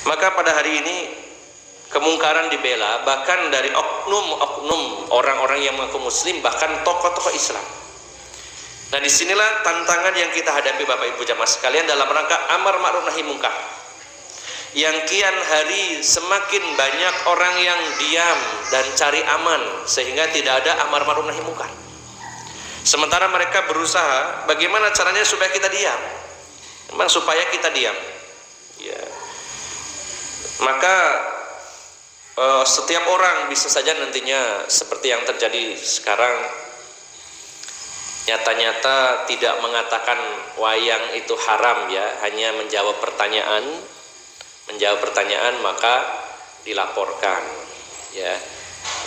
Maka pada hari ini kemungkaran dibela, bahkan dari oknum-oknum orang-orang yang mengaku muslim, bahkan tokoh-tokoh Islam. Nah, disinilah tantangan yang kita hadapi Bapak Ibu jamaah sekalian dalam rangka amar ma'ruf nahi munkar. Yang kian hari semakin banyak orang yang diam dan cari aman sehingga tidak ada amar ma'ruf nahi munkar. Sementara mereka berusaha bagaimana caranya supaya kita diam. Memang supaya kita diam. Ya. Maka setiap orang bisa saja nantinya seperti yang terjadi sekarang, nyata-nyata tidak mengatakan wayang itu haram, ya, hanya menjawab pertanyaan maka dilaporkan, ya.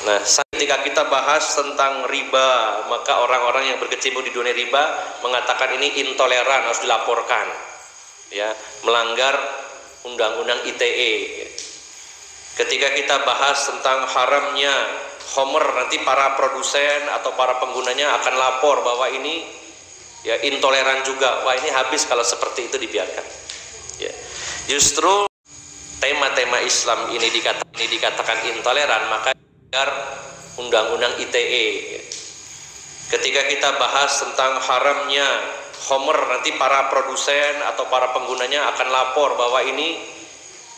Nah, ketika kita bahas tentang riba, maka orang-orang yang berkecimpung di dunia riba mengatakan ini intoleran, harus dilaporkan, ya, melanggar undang-undang ITE. Ketika kita bahas tentang haramnya Homer, nanti para produsen atau para penggunanya akan lapor bahwa ini ya intoleran juga. Wah, ini habis kalau seperti itu dibiarkan. Ya. Justru tema-tema Islam ini dikatakan intoleran, maka undang-undang ITE. Ketika kita bahas tentang haramnya Homer, nanti para produsen atau para penggunanya akan lapor bahwa ini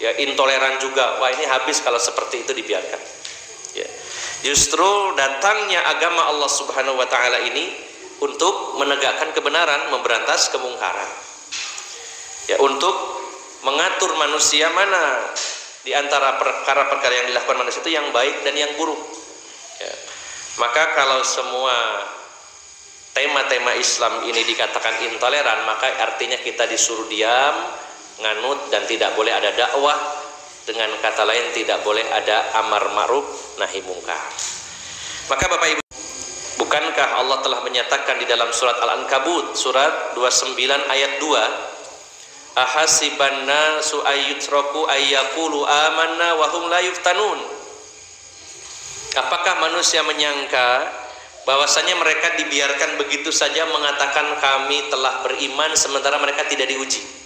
ya intoleran juga. Wah, ini habis kalau seperti itu dibiarkan. Ya. Justru datangnya agama Allah Subhanahu wa taala ini untuk menegakkan kebenaran, memberantas kemungkaran. Ya, untuk mengatur manusia mana di antara perkara-perkara yang dilakukan manusia itu yang baik dan yang buruk. Ya. Maka kalau semua tema-tema Islam ini dikatakan intoleran, maka artinya kita disuruh diam, nganut, dan tidak boleh ada dakwah. Dengan kata lain, tidak boleh ada amar ma'ruf nahi munkar. Maka Bapak Ibu, bukankah Allah telah menyatakan di dalam surat Al-Ankabut surat 29 ayat 2, ahasiban nasu ayyutraku ayyaqulu amanna wa hum la yuftanun. Apakah manusia menyangka bahwasanya mereka dibiarkan begitu saja mengatakan kami telah beriman sementara mereka tidak diuji?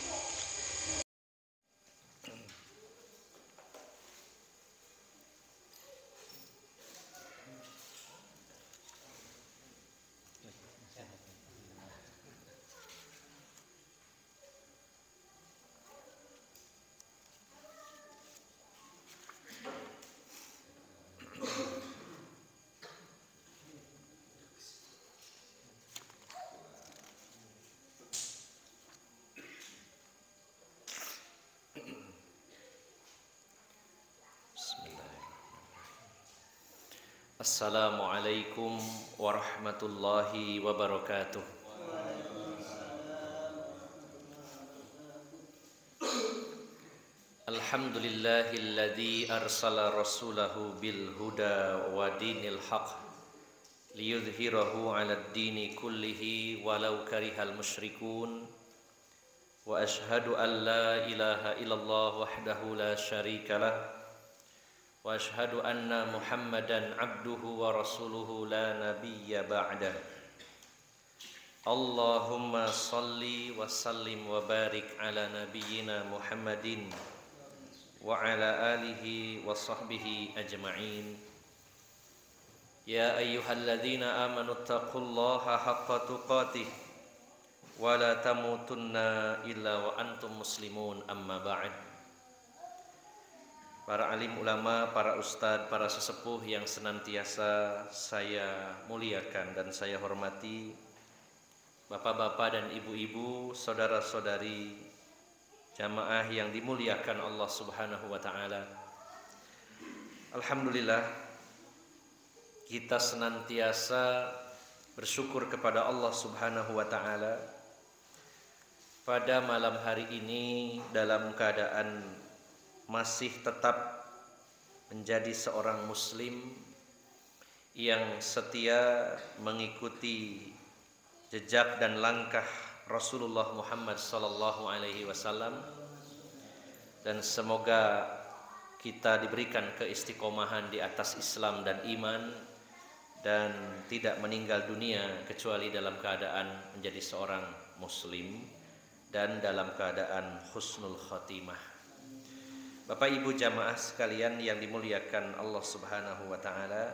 Assalamualaikum warahmatullahi wabarakatuh. Alhamdulillahilladzi arsala rasulahu bil huda wa dinil haq liyudhhirahu 'alad dini kullihi walau karihal musyrikun. Wa ashhadu an la ilaha illallah wahdahu la syarikalah wa ashhadu anna Muhammadan abduhu wa rasuluhu la nabiyya ba'dah. Allahumma salli wa sallim wa barik ala nabiyyina Muhammadin wa ala alihi wa sahbihi ajma'in. Ya ayyuhalladzina amanu taqullaha haqqa tuqatih wa la tamutunna illa wa antum muslimun, amma ba'd. Para alim ulama, para ustadz, para sesepuh yang senantiasa saya muliakan dan saya hormati, bapak-bapak dan ibu-ibu, saudara-saudari jamaah yang dimuliakan Allah Subhanahu wa taala. Alhamdulillah, kita senantiasa bersyukur kepada Allah Subhanahu wa taala pada malam hari ini dalam keadaan masih tetap menjadi seorang muslim yang setia mengikuti jejak dan langkah Rasulullah Muhammad sallallahu alaihi wasallam, dan semoga kita diberikan keistiqomahan di atas Islam dan iman dan tidak meninggal dunia kecuali dalam keadaan menjadi seorang muslim dan dalam keadaan husnul khotimah. Bapak Ibu jamaah sekalian yang dimuliakan Allah Subhanahu wa taala,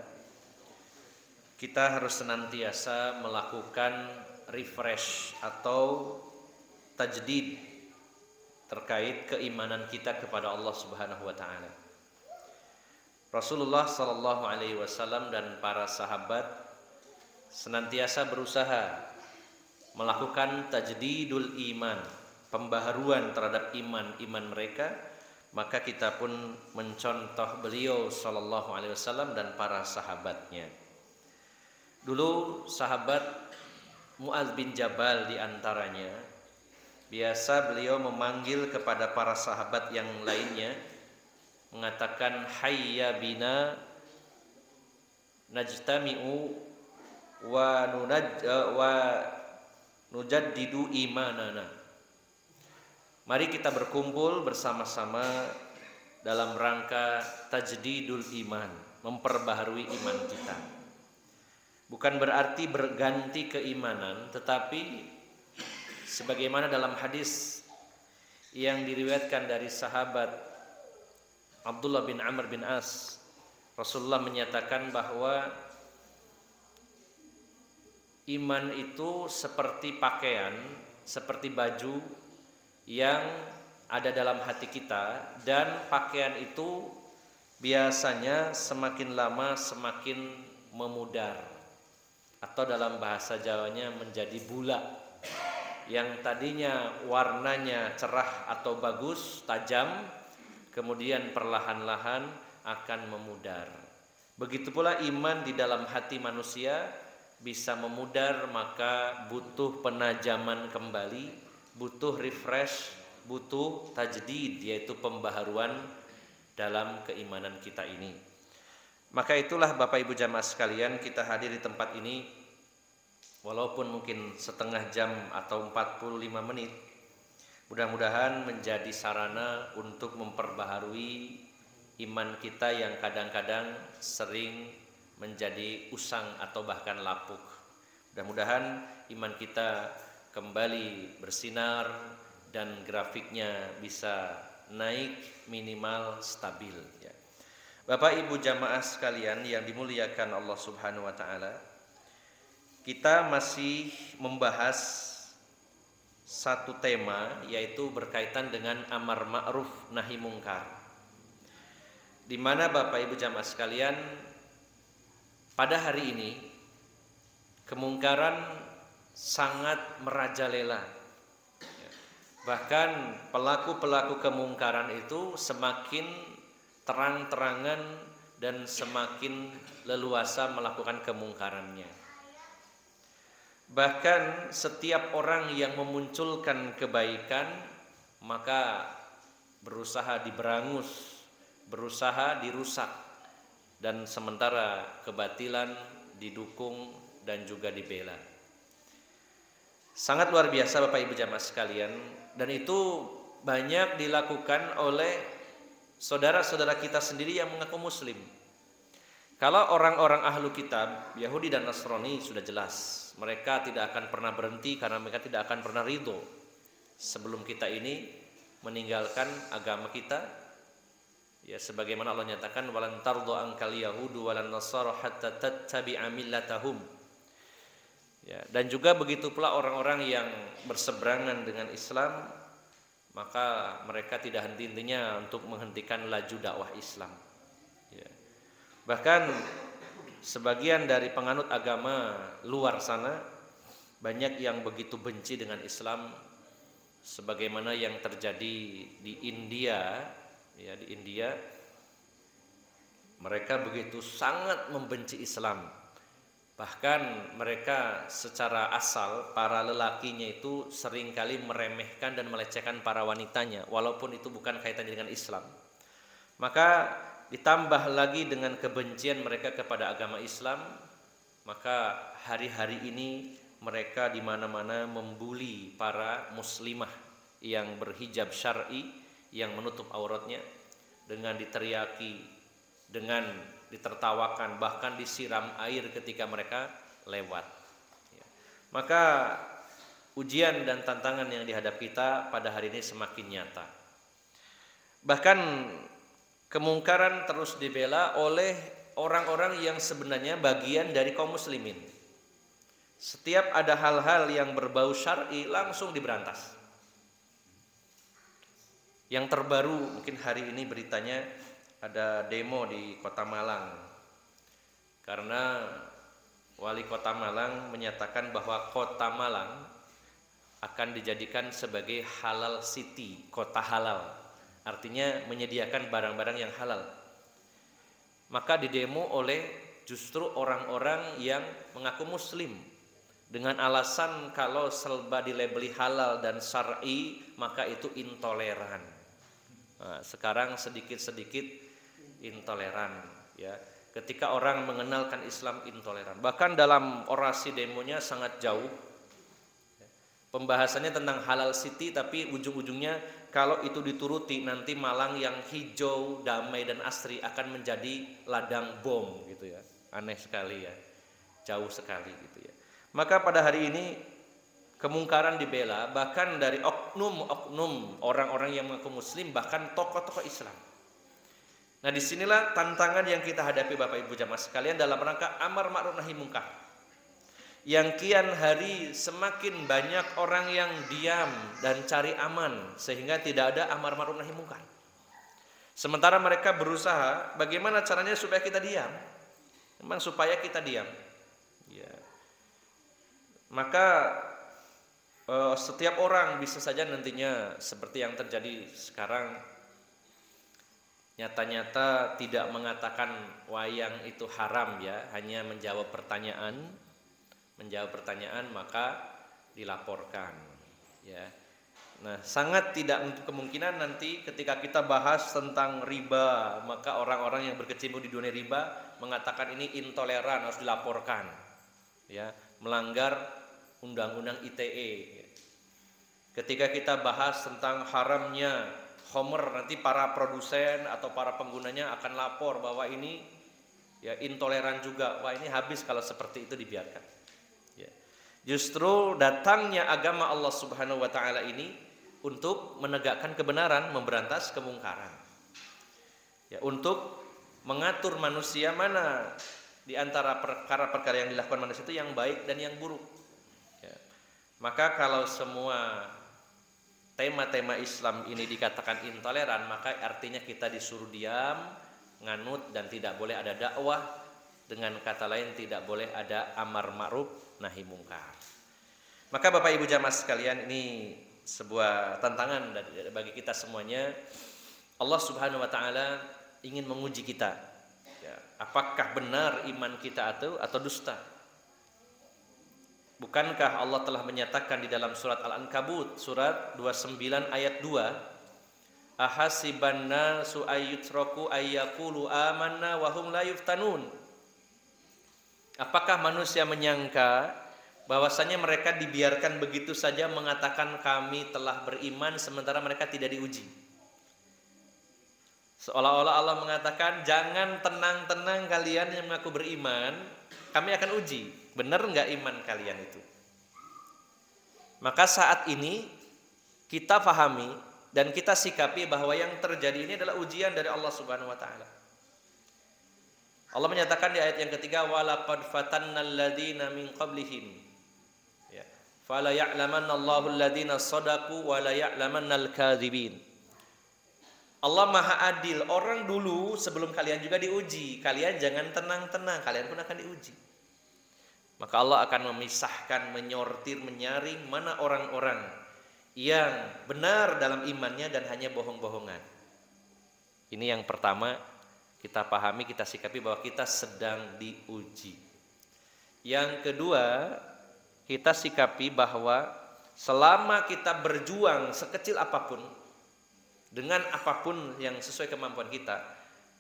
kita harus senantiasa melakukan refresh atau tajdid terkait keimanan kita kepada Allah Subhanahu wa taala. Rasulullah sallallahu alaihi wasallam dan para sahabat senantiasa berusaha melakukan tajdidul iman, pembaharuan terhadap iman mereka. Maka kita pun mencontoh beliau sallallahu alaihi wasallam dan para sahabatnya. Dulu sahabat Mu'adz bin Jabal diantaranya, biasa beliau memanggil kepada para sahabat yang lainnya, mengatakan hayya bina najtami'u wa nujaddidu imanana. Mari kita berkumpul bersama-sama dalam rangka tajdidul iman, memperbaharui iman kita. Bukan berarti berganti keimanan, tetapi sebagaimana dalam hadis yang diriwayatkan dari sahabat Abdullah bin Amr bin As, Rasulullah menyatakan bahwa iman itu seperti pakaian, seperti baju yang ada dalam hati kita, dan pakaian itu biasanya semakin lama semakin memudar, atau dalam bahasa Jawanya menjadi bulak. Yang tadinya warnanya cerah atau bagus, tajam, kemudian perlahan-lahan akan memudar. Begitu pula iman di dalam hati manusia bisa memudar, maka butuh penajaman kembali, butuh refresh, butuh tajdid, yaitu pembaharuan dalam keimanan kita ini. Maka itulah Bapak Ibu jamaah sekalian, kita hadir di tempat ini walaupun mungkin setengah jam atau 45 menit, mudah-mudahan menjadi sarana untuk memperbaharui iman kita yang kadang-kadang sering menjadi usang atau bahkan lapuk. Mudah-mudahan iman kita kembali bersinar dan grafiknya bisa naik, minimal stabil ya. Bapak Ibu jamaah sekalian yang dimuliakan Allah Subhanahu wa taala, kita masih membahas satu tema, yaitu berkaitan dengan amar ma'ruf nahi mungkar. Di mana Bapak Ibu jamaah sekalian, pada hari ini kemungkaran sangat merajalela. Bahkan pelaku-pelaku kemungkaran itu semakin terang-terangan dan semakin leluasa melakukan kemungkarannya. Bahkan setiap orang yang memunculkan kebaikan maka berusaha diberangus, berusaha dirusak, dan sementara kebatilan didukung dan juga dibela. Sangat luar biasa Bapak Ibu jamaah sekalian, dan itu banyak dilakukan oleh saudara-saudara kita sendiri yang mengaku muslim. Kalau orang-orang ahlu kitab, Yahudi dan Nasrani, sudah jelas mereka tidak akan pernah berhenti karena mereka tidak akan pernah ridho sebelum kita ini meninggalkan agama kita. Ya, sebagaimana Allah nyatakan, walan tardo angkal yahudu walan nasara hatta tattabi'a millatahum. Ya, dan juga begitu pula orang-orang yang berseberangan dengan Islam, maka mereka tidak henti-hentinya untuk menghentikan laju dakwah Islam. Ya. Bahkan sebagian dari penganut agama luar sana banyak yang begitu benci dengan Islam, sebagaimana yang terjadi di India. Ya, di India mereka begitu sangat membenci Islam. Bahkan mereka secara asal, para lelakinya itu seringkali meremehkan dan melecehkan para wanitanya, walaupun itu bukan kaitannya dengan Islam. Maka ditambah lagi dengan kebencian mereka kepada agama Islam, maka hari-hari ini mereka di mana-mana membuli para muslimah yang berhijab syar'i, yang menutup auratnya, dengan diteriaki, dengan ditertawakan, bahkan disiram air ketika mereka lewat. Maka ujian dan tantangan yang dihadapi kita pada hari ini semakin nyata. Bahkan kemungkaran terus dibela oleh orang-orang yang sebenarnya bagian dari kaum muslimin. Setiap ada hal-hal yang berbau syar'i langsung diberantas. Yang terbaru mungkin hari ini beritanya ada demo di Kota Malang. Karena Wali Kota Malang menyatakan bahwa Kota Malang akan dijadikan sebagai halal city, kota halal. Artinya menyediakan barang-barang yang halal. Maka didemo oleh justru orang-orang yang mengaku muslim dengan alasan kalau serba dilabeli halal dan syar'i maka itu intoleran. Nah, sekarang sedikit-sedikit intoleran, ya. Ketika orang mengenalkan Islam intoleran, bahkan dalam orasi demonya sangat jauh. Pembahasannya tentang halal city, tapi ujung-ujungnya kalau itu dituruti nanti Malang yang hijau, damai dan asri akan menjadi ladang bom gitu ya. Aneh sekali ya. Jauh sekali gitu ya. Maka pada hari ini kemungkaran dibela bahkan dari oknum-oknum orang-orang yang mengaku muslim, bahkan tokoh-tokoh Islam. Nah, disinilah tantangan yang kita hadapi Bapak Ibu jamaah sekalian dalam rangka amar ma'ruf nahi munkar. Yang kian hari semakin banyak orang yang diam dan cari aman sehingga tidak ada amar ma'ruf nahi munkar. Sementara mereka berusaha bagaimana caranya supaya kita diam. Memang supaya kita diam. Ya. Maka setiap orang bisa saja nantinya seperti yang terjadi sekarang, nyata-nyata tidak mengatakan wayang itu haram ya, hanya menjawab pertanyaan maka dilaporkan ya. Nah, sangat tidak untuk kemungkinan nanti ketika kita bahas tentang riba maka orang-orang yang berkecimpung di dunia riba mengatakan ini intoleran, harus dilaporkan ya, melanggar undang-undang ITE. Ketika kita bahas tentang haramnya khamr, nanti para produsen atau para penggunanya akan lapor bahwa ini ya intoleran juga. Wah, ini habis kalau seperti itu dibiarkan. Ya. Justru datangnya agama Allah Subhanahu wa taala ini untuk menegakkan kebenaran, memberantas kemungkaran. Ya, untuk mengatur manusia mana di antara perkara-perkara yang dilakukan manusia itu yang baik dan yang buruk. Ya. Maka kalau semua tema-tema Islam ini dikatakan intoleran, maka artinya kita disuruh diam, nganut, dan tidak boleh ada dakwah. Dengan kata lain tidak boleh ada amar ma'ruf nahi mungkar. Maka Bapak Ibu jamaah sekalian, ini sebuah tantangan bagi kita semuanya. Allah Subhanahu wa taala ingin menguji kita. Ya, apakah benar iman kita atau dusta? Bukankah Allah telah menyatakan di dalam surat Al-Ankabut surat 29 ayat 2, ahasiban nasu ayyutraku ayyaqulu amanna wa hum la yuftanun. Apakah manusia menyangka bahwasanya mereka dibiarkan begitu saja mengatakan kami telah beriman sementara mereka tidak diuji? Seolah-olah Allah mengatakan jangan tenang-tenang kalian yang mengaku beriman, kami akan uji. Benar enggak iman kalian itu? Maka saat ini kita pahami dan kita sikapi bahwa yang terjadi ini adalah ujian dari Allah Subhanahu wa taala. Allah menyatakan di ayat yang ketiga, walaqad fatannal ladzina min qablihim ya fala ya'lamanna Allahu alladzina shadaqu wa la ya'lamannal kadzibin. Allah Maha Adil, orang dulu sebelum kalian juga diuji, kalian jangan tenang-tenang, kalian pun akan diuji. Maka Allah akan memisahkan, menyortir, menyaring mana orang-orang yang benar dalam imannya dan hanya bohong-bohongan. Ini yang pertama, kita pahami, kita sikapi bahwa kita sedang diuji. Yang kedua, kita sikapi bahwa selama kita berjuang sekecil apapun, dengan apapun yang sesuai kemampuan kita,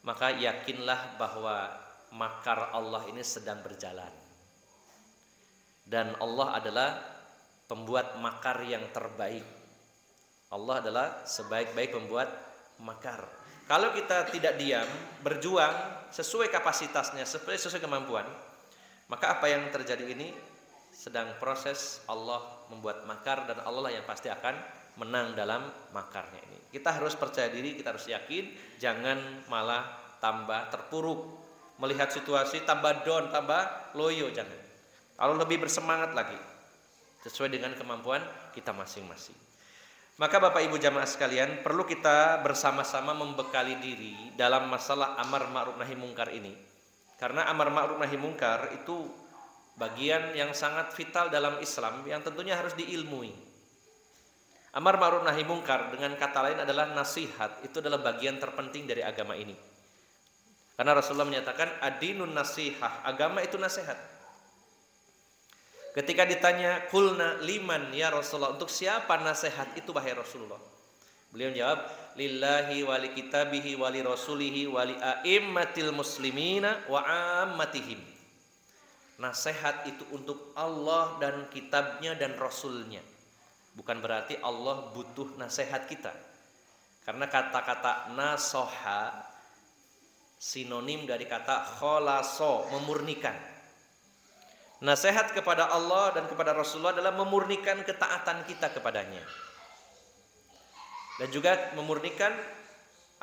maka yakinlah bahwa makar Allah ini sedang berjalan. Dan Allah adalah pembuat makar yang terbaik. Allah adalah sebaik-baik pembuat makar. Kalau kita tidak diam, berjuang sesuai kapasitasnya, sesuai kemampuan, maka apa yang terjadi ini sedang proses Allah membuat makar dan Allah yang pasti akan menang dalam makarnya ini. Kita harus percaya diri, kita harus yakin, jangan malah tambah terpuruk. Melihat situasi tambah down, tambah loyo, jangan. Kalau lebih bersemangat lagi, sesuai dengan kemampuan kita masing-masing. Maka Bapak Ibu jamaah sekalian, perlu kita bersama-sama membekali diri dalam masalah amar ma'ruf nahi mungkar ini. Karena amar ma'ruf nahi mungkar itu bagian yang sangat vital dalam Islam yang tentunya harus diilmui. Amar ma'ruf nahi mungkar dengan kata lain adalah nasihat, itu adalah bagian terpenting dari agama ini. Karena Rasulullah menyatakan ad-dinun nasihah, agama itu nasihat. Ketika ditanya kulna liman ya Rasulullah, untuk siapa nasihat itu wahai Rasulullah? Beliau menjawab lillahi wali kitabihi wali rasulihi wali a'immatil muslimina wa ammatihim. Nasihat itu untuk Allah dan kitabnya dan rasulnya. Bukan berarti Allah butuh nasihat kita. Karena kata-kata nasoha sinonim dari kata kholaso, memurnikan. Nasihat kepada Allah dan kepada Rasulullah adalah memurnikan ketaatan kita kepadanya. Dan juga memurnikan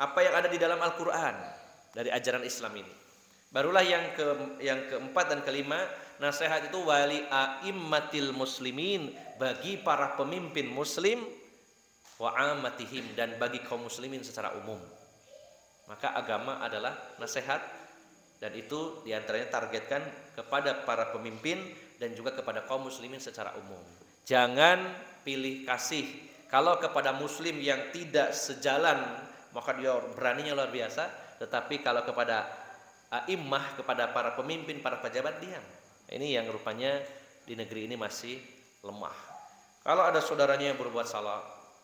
apa yang ada di dalam Al-Quran dari ajaran Islam ini. Barulah yang keempat dan kelima, nasihat itu wali a'immatil muslimin, bagi para pemimpin muslim, wa amatihim, dan bagi kaum muslimin secara umum. Maka agama adalah nasihat, dan itu diantaranya targetkan kepada para pemimpin dan juga kepada kaum muslimin secara umum. Jangan pilih kasih. Kalau kepada muslim yang tidak sejalan, maka dia beraninya luar biasa. Tetapi kalau kepada a'immah, kepada para pemimpin, para pejabat, diam. Ini yang rupanya di negeri ini masih lemah. Kalau ada saudaranya yang berbuat salah,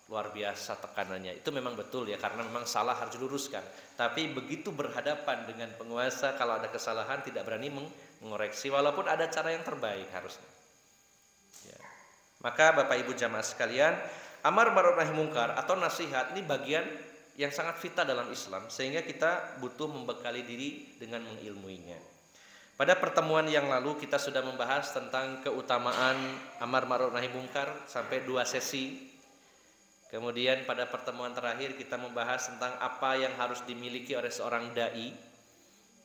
luar biasa tekanannya. Itu memang betul ya, karena memang salah harus diluruskan. Tapi begitu berhadapan dengan penguasa, kalau ada kesalahan tidak berani mengoreksi, walaupun ada cara yang terbaik harusnya. Ya. Maka Bapak Ibu jamaah sekalian, amar ma'ruf nahi mungkar atau nasihat ini bagian yang sangat vital dalam Islam, sehingga kita butuh membekali diri dengan mengilmuinya. Pada pertemuan yang lalu kita sudah membahas tentang keutamaan amar ma'ruf nahi mungkar sampai 2 sesi. Kemudian pada pertemuan terakhir kita membahas tentang apa yang harus dimiliki oleh seorang dai,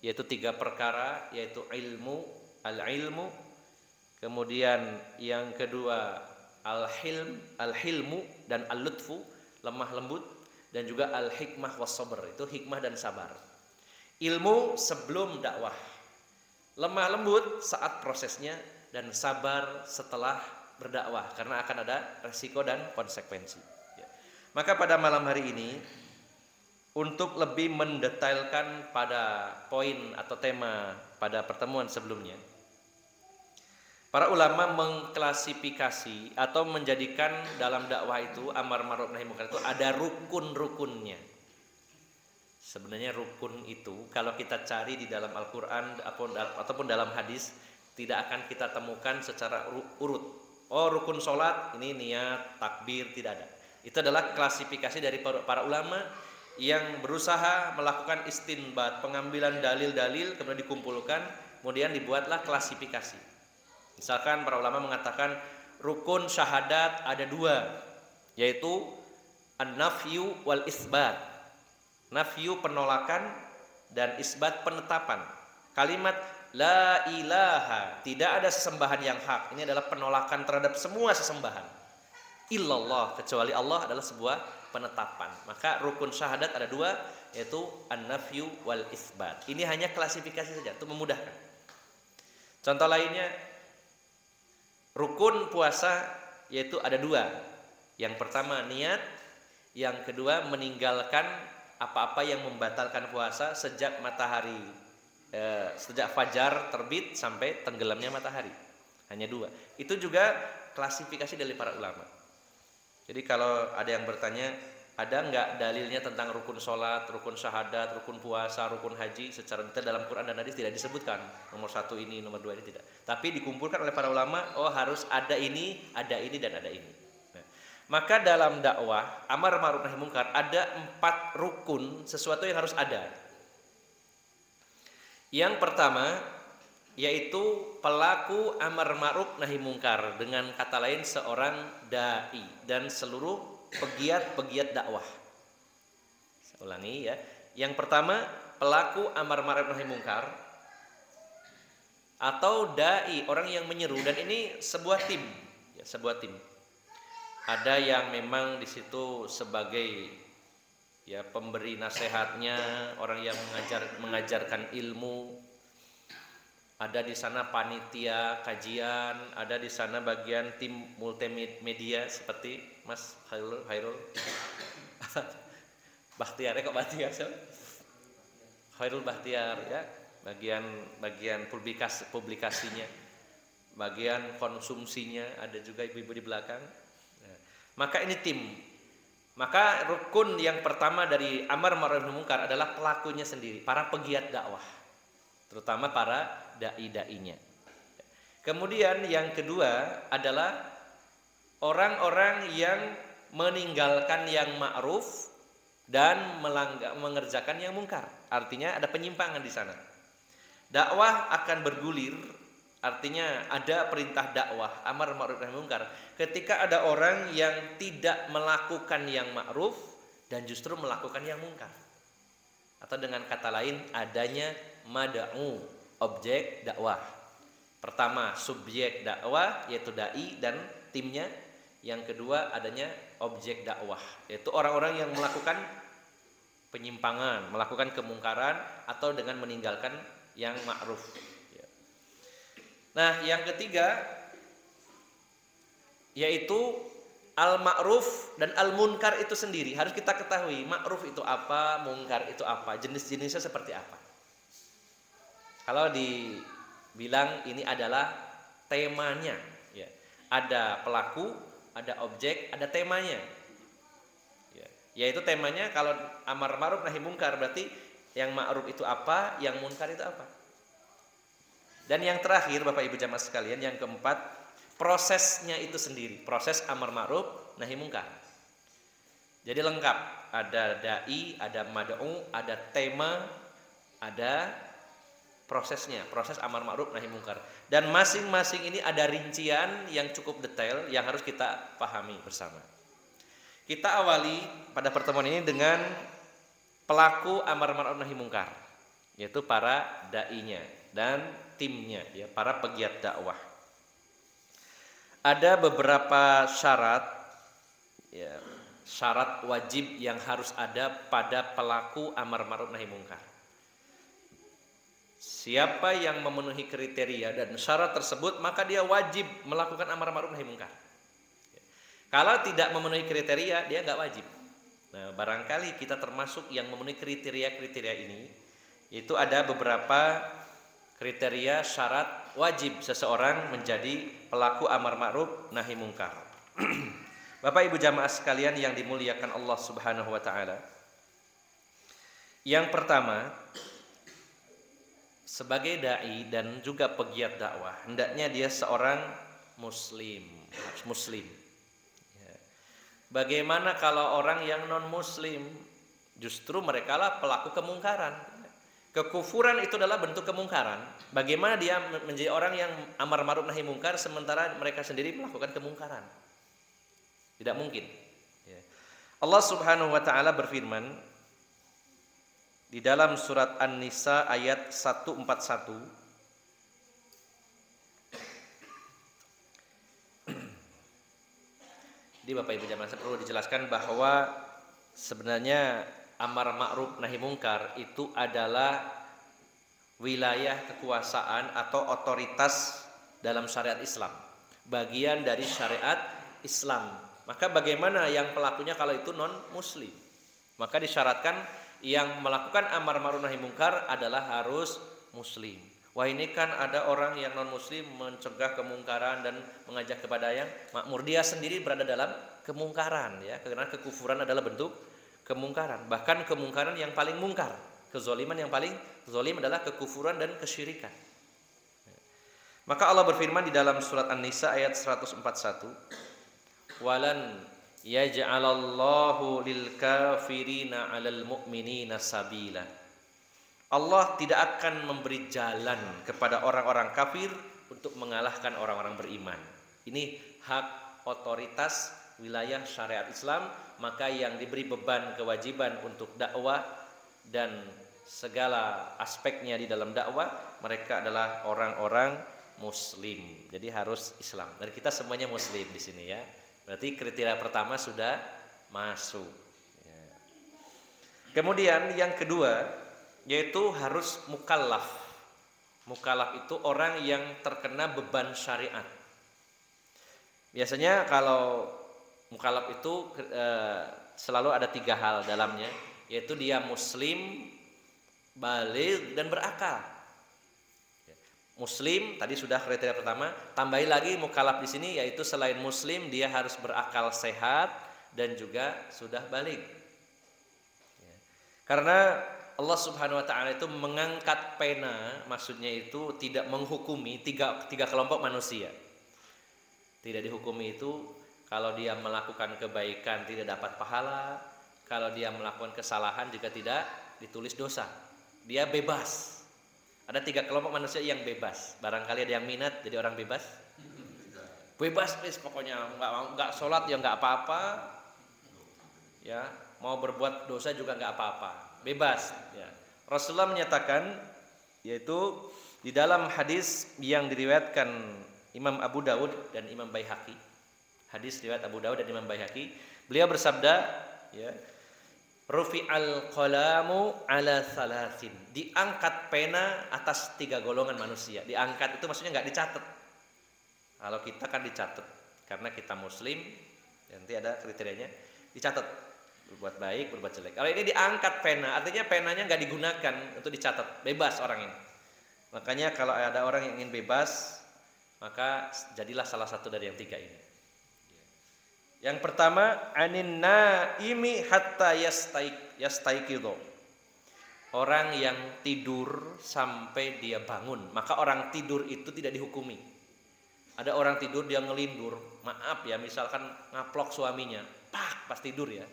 yaitu 3 perkara, yaitu ilmu, al-ilmu, kemudian yang kedua al-hilmu dan al-lutfu, lemah lembut, dan juga al-hikmah was sabr, itu hikmah dan sabar. Ilmu sebelum dakwah, lemah lembut saat prosesnya, dan sabar setelah berdakwah, karena akan ada resiko dan konsekuensi. Ya. Maka pada malam hari ini, untuk lebih mendetailkan pada poin atau tema pada pertemuan sebelumnya, para ulama mengklasifikasi atau menjadikan dalam dakwah itu amar ma'ruf nahi mungkar itu ada rukun-rukunnya. Sebenarnya rukun itu kalau kita cari di dalam Al-Qur'an ataupun dalam hadis tidak akan kita temukan secara urut. Oh, rukun sholat ini niat, takbir, tidak ada. Itu adalah klasifikasi dari para ulama yang berusaha melakukan istinbat, pengambilan dalil-dalil kemudian dikumpulkan, kemudian dibuatlah klasifikasi. Misalkan para ulama mengatakan rukun syahadat ada 2, yaitu an-nafyu wal isbat. Nafyu penolakan dan isbat penetapan. Kalimat la ilaha, tidak ada sesembahan yang hak, ini adalah penolakan terhadap semua sesembahan. Illallah, kecuali Allah, adalah sebuah penetapan. Maka rukun syahadat ada 2, yaitu an-nafyu wal isbat. Ini hanya klasifikasi saja untuk memudahkan. Contoh lainnya, rukun puasa yaitu ada 2. Yang pertama niat, yang kedua meninggalkan apa-apa yang membatalkan puasa sejak matahari sejak fajar terbit sampai tenggelamnya matahari. Hanya 2. Itu juga klasifikasi dari para ulama. Jadi kalau ada yang bertanya, ada nggak dalilnya tentang rukun sholat, rukun syahadat, rukun puasa, rukun haji secara detail dalam Quran dan hadis? Tidak disebutkan. Nomor 1 ini, nomor 2 ini tidak. Tapi dikumpulkan oleh para ulama, oh harus ada ini, dan ada ini. Nah, maka dalam dakwah amar ma'ruf nahi mungkar ada 4 rukun sesuatu yang harus ada. Yang pertama yaitu pelaku amar ma'ruf nahi mungkar, dengan kata lain seorang dai dan seluruh pegiat-pegiat dakwah. Ulangi ya. Yang pertama, pelaku amar ma'ruf nahi munkar atau dai, orang yang menyeru, dan ini sebuah tim, ya, sebuah tim. Ada yang memang di situ sebagai ya pemberi nasihatnya, orang yang mengajarkan ilmu. Ada di sana panitia kajian, ada di sana bagian tim multimedia seperti Mas Hairul Bahtiar, kok Bahtiar sih? Hairul Bahtiar ya, bagian publikasinya, bagian konsumsinya, ada juga ibu-ibu di belakang. Nah, maka ini tim. Maka rukun yang pertama dari amar ma'ruf nahi munkar adalah pelakunya sendiri, para pegiat dakwah, terutama para dai-dainya. Kemudian yang kedua adalah orang-orang yang meninggalkan yang ma'ruf dan mengerjakan yang mungkar. Artinya ada penyimpangan di sana. Dakwah akan bergulir, artinya ada perintah dakwah amar ma'ruf nahi munkar ketika ada orang yang tidak melakukan yang ma'ruf dan justru melakukan yang mungkar. Atau dengan kata lain, adanya mad'u, objek dakwah. Pertama, subjek dakwah yaitu dai dan timnya. Yang kedua, adanya objek dakwah, yaitu orang-orang yang melakukan penyimpangan, melakukan kemungkaran atau dengan meninggalkan yang ma'ruf. Nah, yang ketiga yaitu al-ma'ruf dan al-munkar itu sendiri. Harus kita ketahui ma'ruf itu apa, munkar itu apa, jenis-jenisnya seperti apa. Kalau dibilang ini adalah temanya, ya. Ada pelaku, ada objek, ada temanya. Ya. Yaitu temanya kalau amar ma'ruf nahi munkar berarti yang ma'ruf itu apa, yang munkar itu apa. Dan yang terakhir Bapak Ibu jamaah sekalian, yang keempat, prosesnya itu sendiri, proses amar ma'ruf nahi munkar. Jadi lengkap, ada dai, ada mad'u, ada tema, ada prosesnya, proses amar ma'ruf nahi munkar. Dan masing-masing ini ada rincian yang cukup detail yang harus kita pahami bersama. Kita awali pada pertemuan ini dengan pelaku amar ma'ruf nahi munkar, yaitu para dai-nya dan timnya, ya, para pegiat dakwah. Ada beberapa syarat, ya, syarat wajib yang harus ada pada pelaku amar ma'ruf nahi munkar. Siapa yang memenuhi kriteria dan syarat tersebut, maka dia wajib melakukan amar ma'ruf nahi munkar. Kalau tidak memenuhi kriteria, dia nggak wajib. Nah, barangkali kita termasuk yang memenuhi kriteria-kriteria ini. Itu ada beberapa kriteria syarat wajib seseorang menjadi pelaku amar ma'ruf nahi munkar. Bapak Ibu jamaah sekalian yang dimuliakan Allah Subhanahu wa taala. Yang pertama, sebagai dai dan juga pegiat dakwah, hendaknya dia seorang muslim. Ya. Bagaimana kalau orang yang non muslim? Justru mereka lah pelaku kemungkaran. Kekufuran itu adalah bentuk kemungkaran. Bagaimana dia menjadi orang yang amar ma'ruf nahi munkar sementara mereka sendiri melakukan kemungkaran? Tidak mungkin. Ya. Allah Subhanahu wa taala berfirman di dalam surat An-Nisa ayat 141. Jadi Bapak Ibu jamaah perlu dijelaskan bahwa sebenarnya amar ma'ruf nahi munkar itu adalah wilayah kekuasaan atau otoritas dalam syariat Islam, bagian dari syariat Islam. Maka bagaimana yang pelakunya kalau itu non muslim? Maka disyaratkan yang melakukan amar ma'ruf nahi munkar adalah harus muslim. Wah, ini kan ada orang yang non muslim mencegah kemungkaran dan mengajak kepada yang makmur, dia sendiri berada dalam kemungkaran, ya, karena kekufuran adalah bentuk kemungkaran, bahkan kemungkaran yang paling mungkar, kezaliman yang paling zalim adalah kekufuran dan kesyirikan. Maka Allah berfirman di dalam surat An-Nisa ayat 141, walan yaj'alallahu lil kafirina 'alal mu'minina sabila. Allah tidak akan memberi jalan kepada orang-orang kafir untuk mengalahkan orang-orang beriman. Ini hak otoritas wilayah syariat Islam, maka yang diberi beban kewajiban untuk dakwah dan segala aspeknya di dalam dakwah, mereka adalah orang-orang muslim. Jadi harus Islam. Dan kita semuanya muslim di sini ya. Berarti kriteria pertama sudah masuk. Ya. Kemudian yang kedua yaitu harus mukallaf. Mukallaf itu orang yang terkena beban syariat. Biasanya kalau mukallaf itu selalu ada 3 hal dalamnya, yaitu dia muslim, baligh, dan berakal. Muslim tadi sudah kriteria pertama, tambahin lagi mukallaf di sini yaitu selain muslim dia harus berakal sehat dan juga sudah baligh. Karena Allah Subhanahu wa taala itu mengangkat pena, maksudnya itu tidak menghukumi tiga kelompok manusia. Tidak dihukumi itu kalau dia melakukan kebaikan tidak dapat pahala, kalau dia melakukan kesalahan juga tidak ditulis dosa. Dia bebas. Ada 3 kelompok manusia yang bebas. Barangkali ada yang minat jadi orang bebas? Bebas please, pokoknya enggak sholat ya enggak apa-apa. Ya, mau berbuat dosa juga enggak apa-apa. Bebas ya. Rasulullah menyatakan yaitu di dalam hadis yang diriwayatkan Imam Abu Dawud dan Imam Baihaqi. Hadis riwayat Abu Dawud dan Imam Baihaqi, beliau bersabda ya, rufi'al qalamu ala salasin, diangkat pena atas 3 golongan manusia. Diangkat itu maksudnya enggak dicatat. Kalau kita kan dicatat karena kita muslim, nanti ada kriterianya dicatat, berbuat baik, berbuat jelek. Kalau ini diangkat pena, artinya penanya enggak digunakan untuk dicatat, bebas orang ini. Makanya kalau ada orang yang ingin bebas, maka jadilah salah satu dari yang 3 ini. Yang pertama, anin naimi hatta yastaiqidho. Orang yang tidur sampai dia bangun. Maka orang tidur itu tidak dihukumi. Ada orang tidur dia ngelindur, maaf ya, misalkan ngaplok suaminya, pas tidur ya.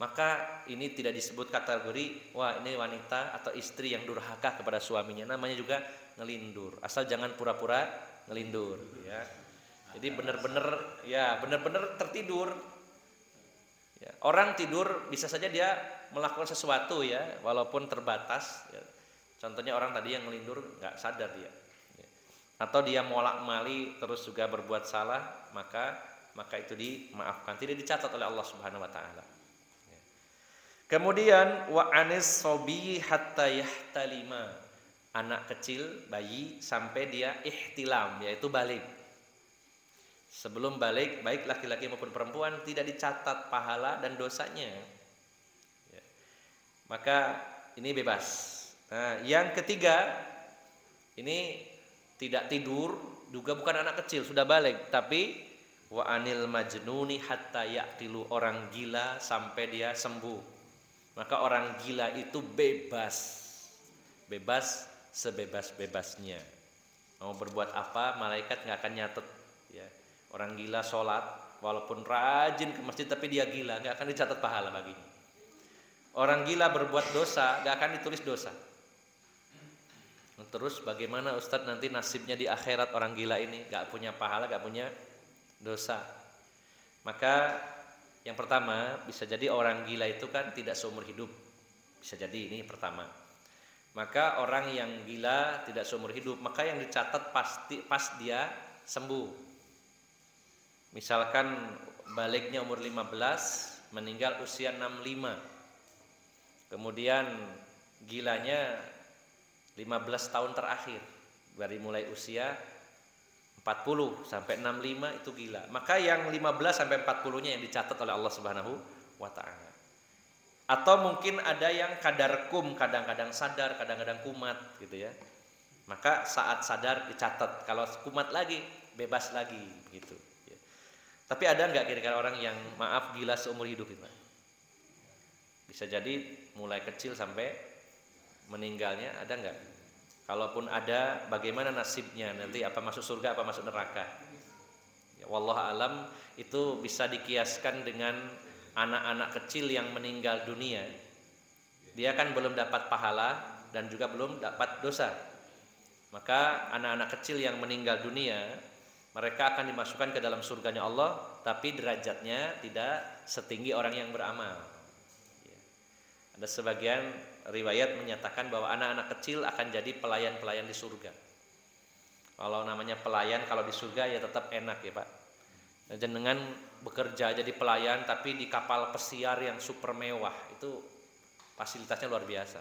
Maka ini tidak disebut kategori wah ini wanita atau istri yang durhaka kepada suaminya. Namanya juga ngelindur. Asal jangan pura-pura ngelindur ya. Jadi benar-benar tertidur. Ya, orang tidur bisa saja dia melakukan sesuatu ya, walaupun terbatas. Ya. Contohnya orang tadi yang ngelindur nggak sadar dia. Ya. Atau dia molak-mali terus juga berbuat salah, maka itu dimaafkan, tidak dicatat oleh Allah Subhanahu Wa Taala. Ya. Kemudian wa anis sobi hatta yahtalima, anak kecil bayi sampai dia ihtilam, yaitu balik. Sebelum balik, baik laki-laki maupun perempuan, tidak dicatat pahala dan dosanya ya. Maka ini bebas. Nah, yang ketiga, ini tidak tidur, juga bukan anak kecil, sudah balik, tapi wa anil majnuni hatta ya'tilu, orang gila sampai dia sembuh. Maka orang gila itu bebas sebebas-bebasnya. Mau berbuat apa, malaikat nggak akan nyatet ya. Orang gila sholat, walaupun rajin ke masjid tapi dia gila, nggak akan dicatat pahala baginya. Orang gila berbuat dosa, nggak akan ditulis dosa. Terus bagaimana Ustadz nanti nasibnya di akhirat orang gila ini? Nggak punya pahala, nggak punya dosa. Maka yang pertama, bisa jadi orang gila itu kan tidak seumur hidup. Bisa jadi ini pertama. Maka orang yang gila tidak seumur hidup, maka yang dicatat pasti pas dia sembuh. Misalkan baliknya umur 15, meninggal usia 65. Kemudian gilanya 15 tahun terakhir, dari mulai usia 40 sampai 65 itu gila. Maka yang 15 sampai 40-nya yang dicatat oleh Allah Subhanahu wa taala. Atau mungkin ada yang kadarkum, kadang-kadang sadar, kadang-kadang kumat gitu ya. Maka saat sadar dicatat, kalau kumat lagi bebas lagi begitu. Tapi ada nggak kira-kira orang yang maaf gila seumur hidup itu? Bisa jadi mulai kecil sampai meninggalnya, ada nggak? Kalaupun ada, bagaimana nasibnya nanti? Apa masuk surga, apa masuk neraka? Ya, wallahu alam, itu bisa dikiaskan dengan anak-anak kecil yang meninggal dunia. Dia kan belum dapat pahala dan juga belum dapat dosa. Maka anak-anak kecil yang meninggal dunia Mereka akan dimasukkan ke dalam surganya Allah, tapi derajatnya tidak setinggi orang yang beramal. Ya. Ada sebagian riwayat menyatakan bahwa anak-anak kecil akan jadi pelayan-pelayan di surga. Kalau namanya pelayan, kalau di surga ya tetap enak ya Pak. Dengan bekerja jadi pelayan tapi di kapal pesiar yang super mewah, itu fasilitasnya luar biasa.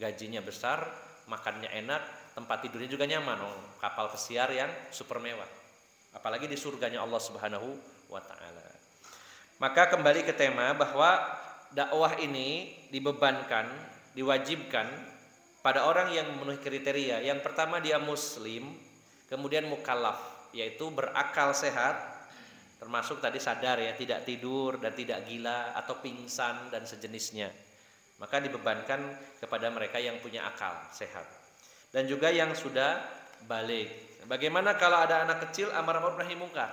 Gajinya besar, makannya enak, tempat tidurnya juga nyaman. Kapal pesiar yang super mewah. Apalagi di surganya Allah Subhanahu wa taala. Maka kembali ke tema bahwa dakwah ini dibebankan, diwajibkan pada orang yang memenuhi kriteria. Yang pertama dia muslim, kemudian mukallaf, yaitu berakal sehat, termasuk tadi sadar ya, tidak tidur dan tidak gila atau pingsan dan sejenisnya. Maka dibebankan kepada mereka yang punya akal sehat. Dan juga yang sudah balik. Bagaimana kalau ada anak kecil amar ma'ruf nahi munkar?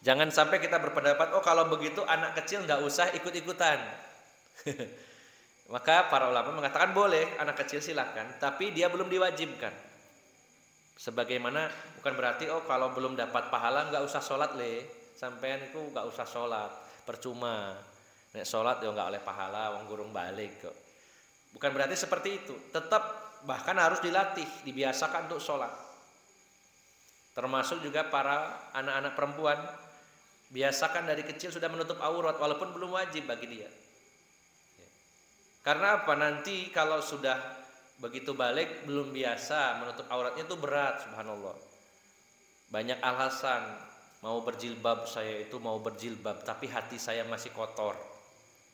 Jangan sampai kita berpendapat, oh kalau begitu anak kecil nggak usah ikut-ikutan. Maka para ulama mengatakan boleh, anak kecil silakan, tapi dia belum diwajibkan. Sebagaimana bukan berarti oh kalau belum dapat pahala nggak usah sholat sampean itu nggak usah sholat, percuma. Nek sholat ya nggak oleh pahala, wong gurung balik kok. Bukan berarti seperti itu. Tetap bahkan harus dilatih, dibiasakan untuk sholat. Termasuk juga para anak-anak perempuan, biasakan dari kecil sudah menutup aurat walaupun belum wajib bagi dia. Karena apa? Nanti kalau sudah begitu balik belum biasa menutup auratnya itu berat, subhanallah. Banyak alasan, mau berjilbab, saya itu mau berjilbab tapi hati saya masih kotor.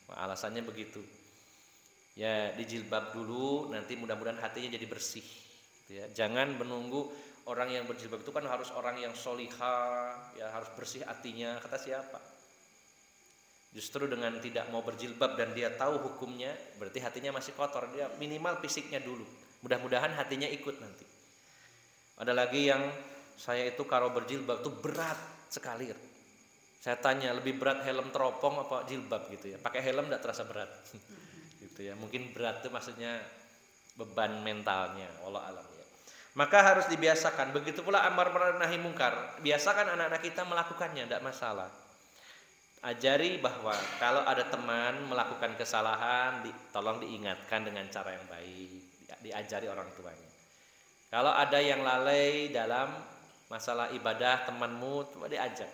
Nah, alasannya begitu. Ya dijilbab dulu, nanti mudah-mudahan hatinya jadi bersih. Gitu ya. Jangan menunggu orang yang berjilbab itu kan harus orang yang solihah, ya harus bersih hatinya. Kata siapa? Justru dengan tidak mau berjilbab dan dia tahu hukumnya, berarti hatinya masih kotor. Dia minimal fisiknya dulu. Mudah-mudahan hatinya ikut nanti. Ada lagi yang saya itu kalau berjilbab itu berat sekali. Saya tanya lebih berat helm teropong apa jilbab gitu ya. Pakai helm tidak terasa berat. Gitu ya. Mungkin berat itu maksudnya beban mentalnya. Wallahu a'lam ya. Maka harus dibiasakan. Begitu pula amar ma'ruf nahi munkar. Biasakan anak-anak kita melakukannya, tidak masalah. Ajari bahwa kalau ada teman melakukan kesalahan, tolong diingatkan dengan cara yang baik, diajari orang tuanya. Kalau ada yang lalai dalam masalah ibadah temanmu, coba diajak.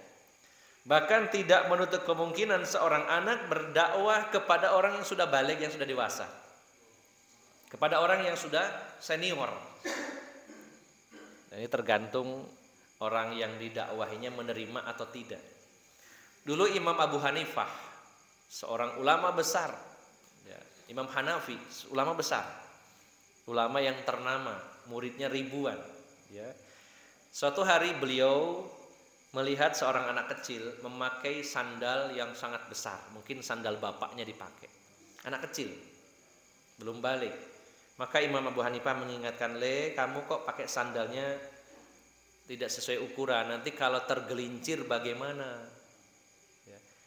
Bahkan tidak menutup kemungkinan seorang anak berdakwah kepada orang yang sudah balik, yang sudah dewasa, kepada orang yang sudah senior. Ini tergantung orang yang didakwahinya menerima atau tidak. Dulu Imam Abu Hanifah, seorang ulama besar, ya, Imam Hanafi, ulama besar, ulama yang ternama, muridnya ribuan. Ya. Suatu hari beliau melihat seorang anak kecil memakai sandal yang sangat besar, mungkin sandal bapaknya dipakai. Anak kecil, belum balik. Maka Imam Abu Hanifah mengingatkan, kamu kok pakai sandalnya tidak sesuai ukuran, nanti kalau tergelincir bagaimana?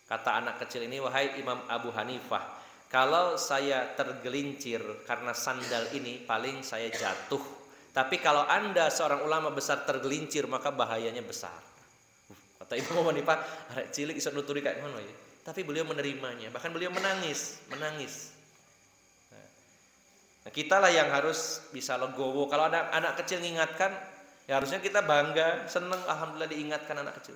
Kata anak kecil ini, wahai Imam Abu Hanifah, kalau saya tergelincir karena sandal ini paling saya jatuh. Tapi kalau Anda seorang ulama besar tergelincir maka bahayanya besar. Kata Imam Abu Hanifah, arek cilik iso nuturi kayak ngono ya. Tapi beliau menerimanya, bahkan beliau menangis. Nah, kitalah yang harus bisa legowo. Kalau ada anak kecil mengingatkan, ya harusnya kita bangga, senang, alhamdulillah diingatkan anak kecil.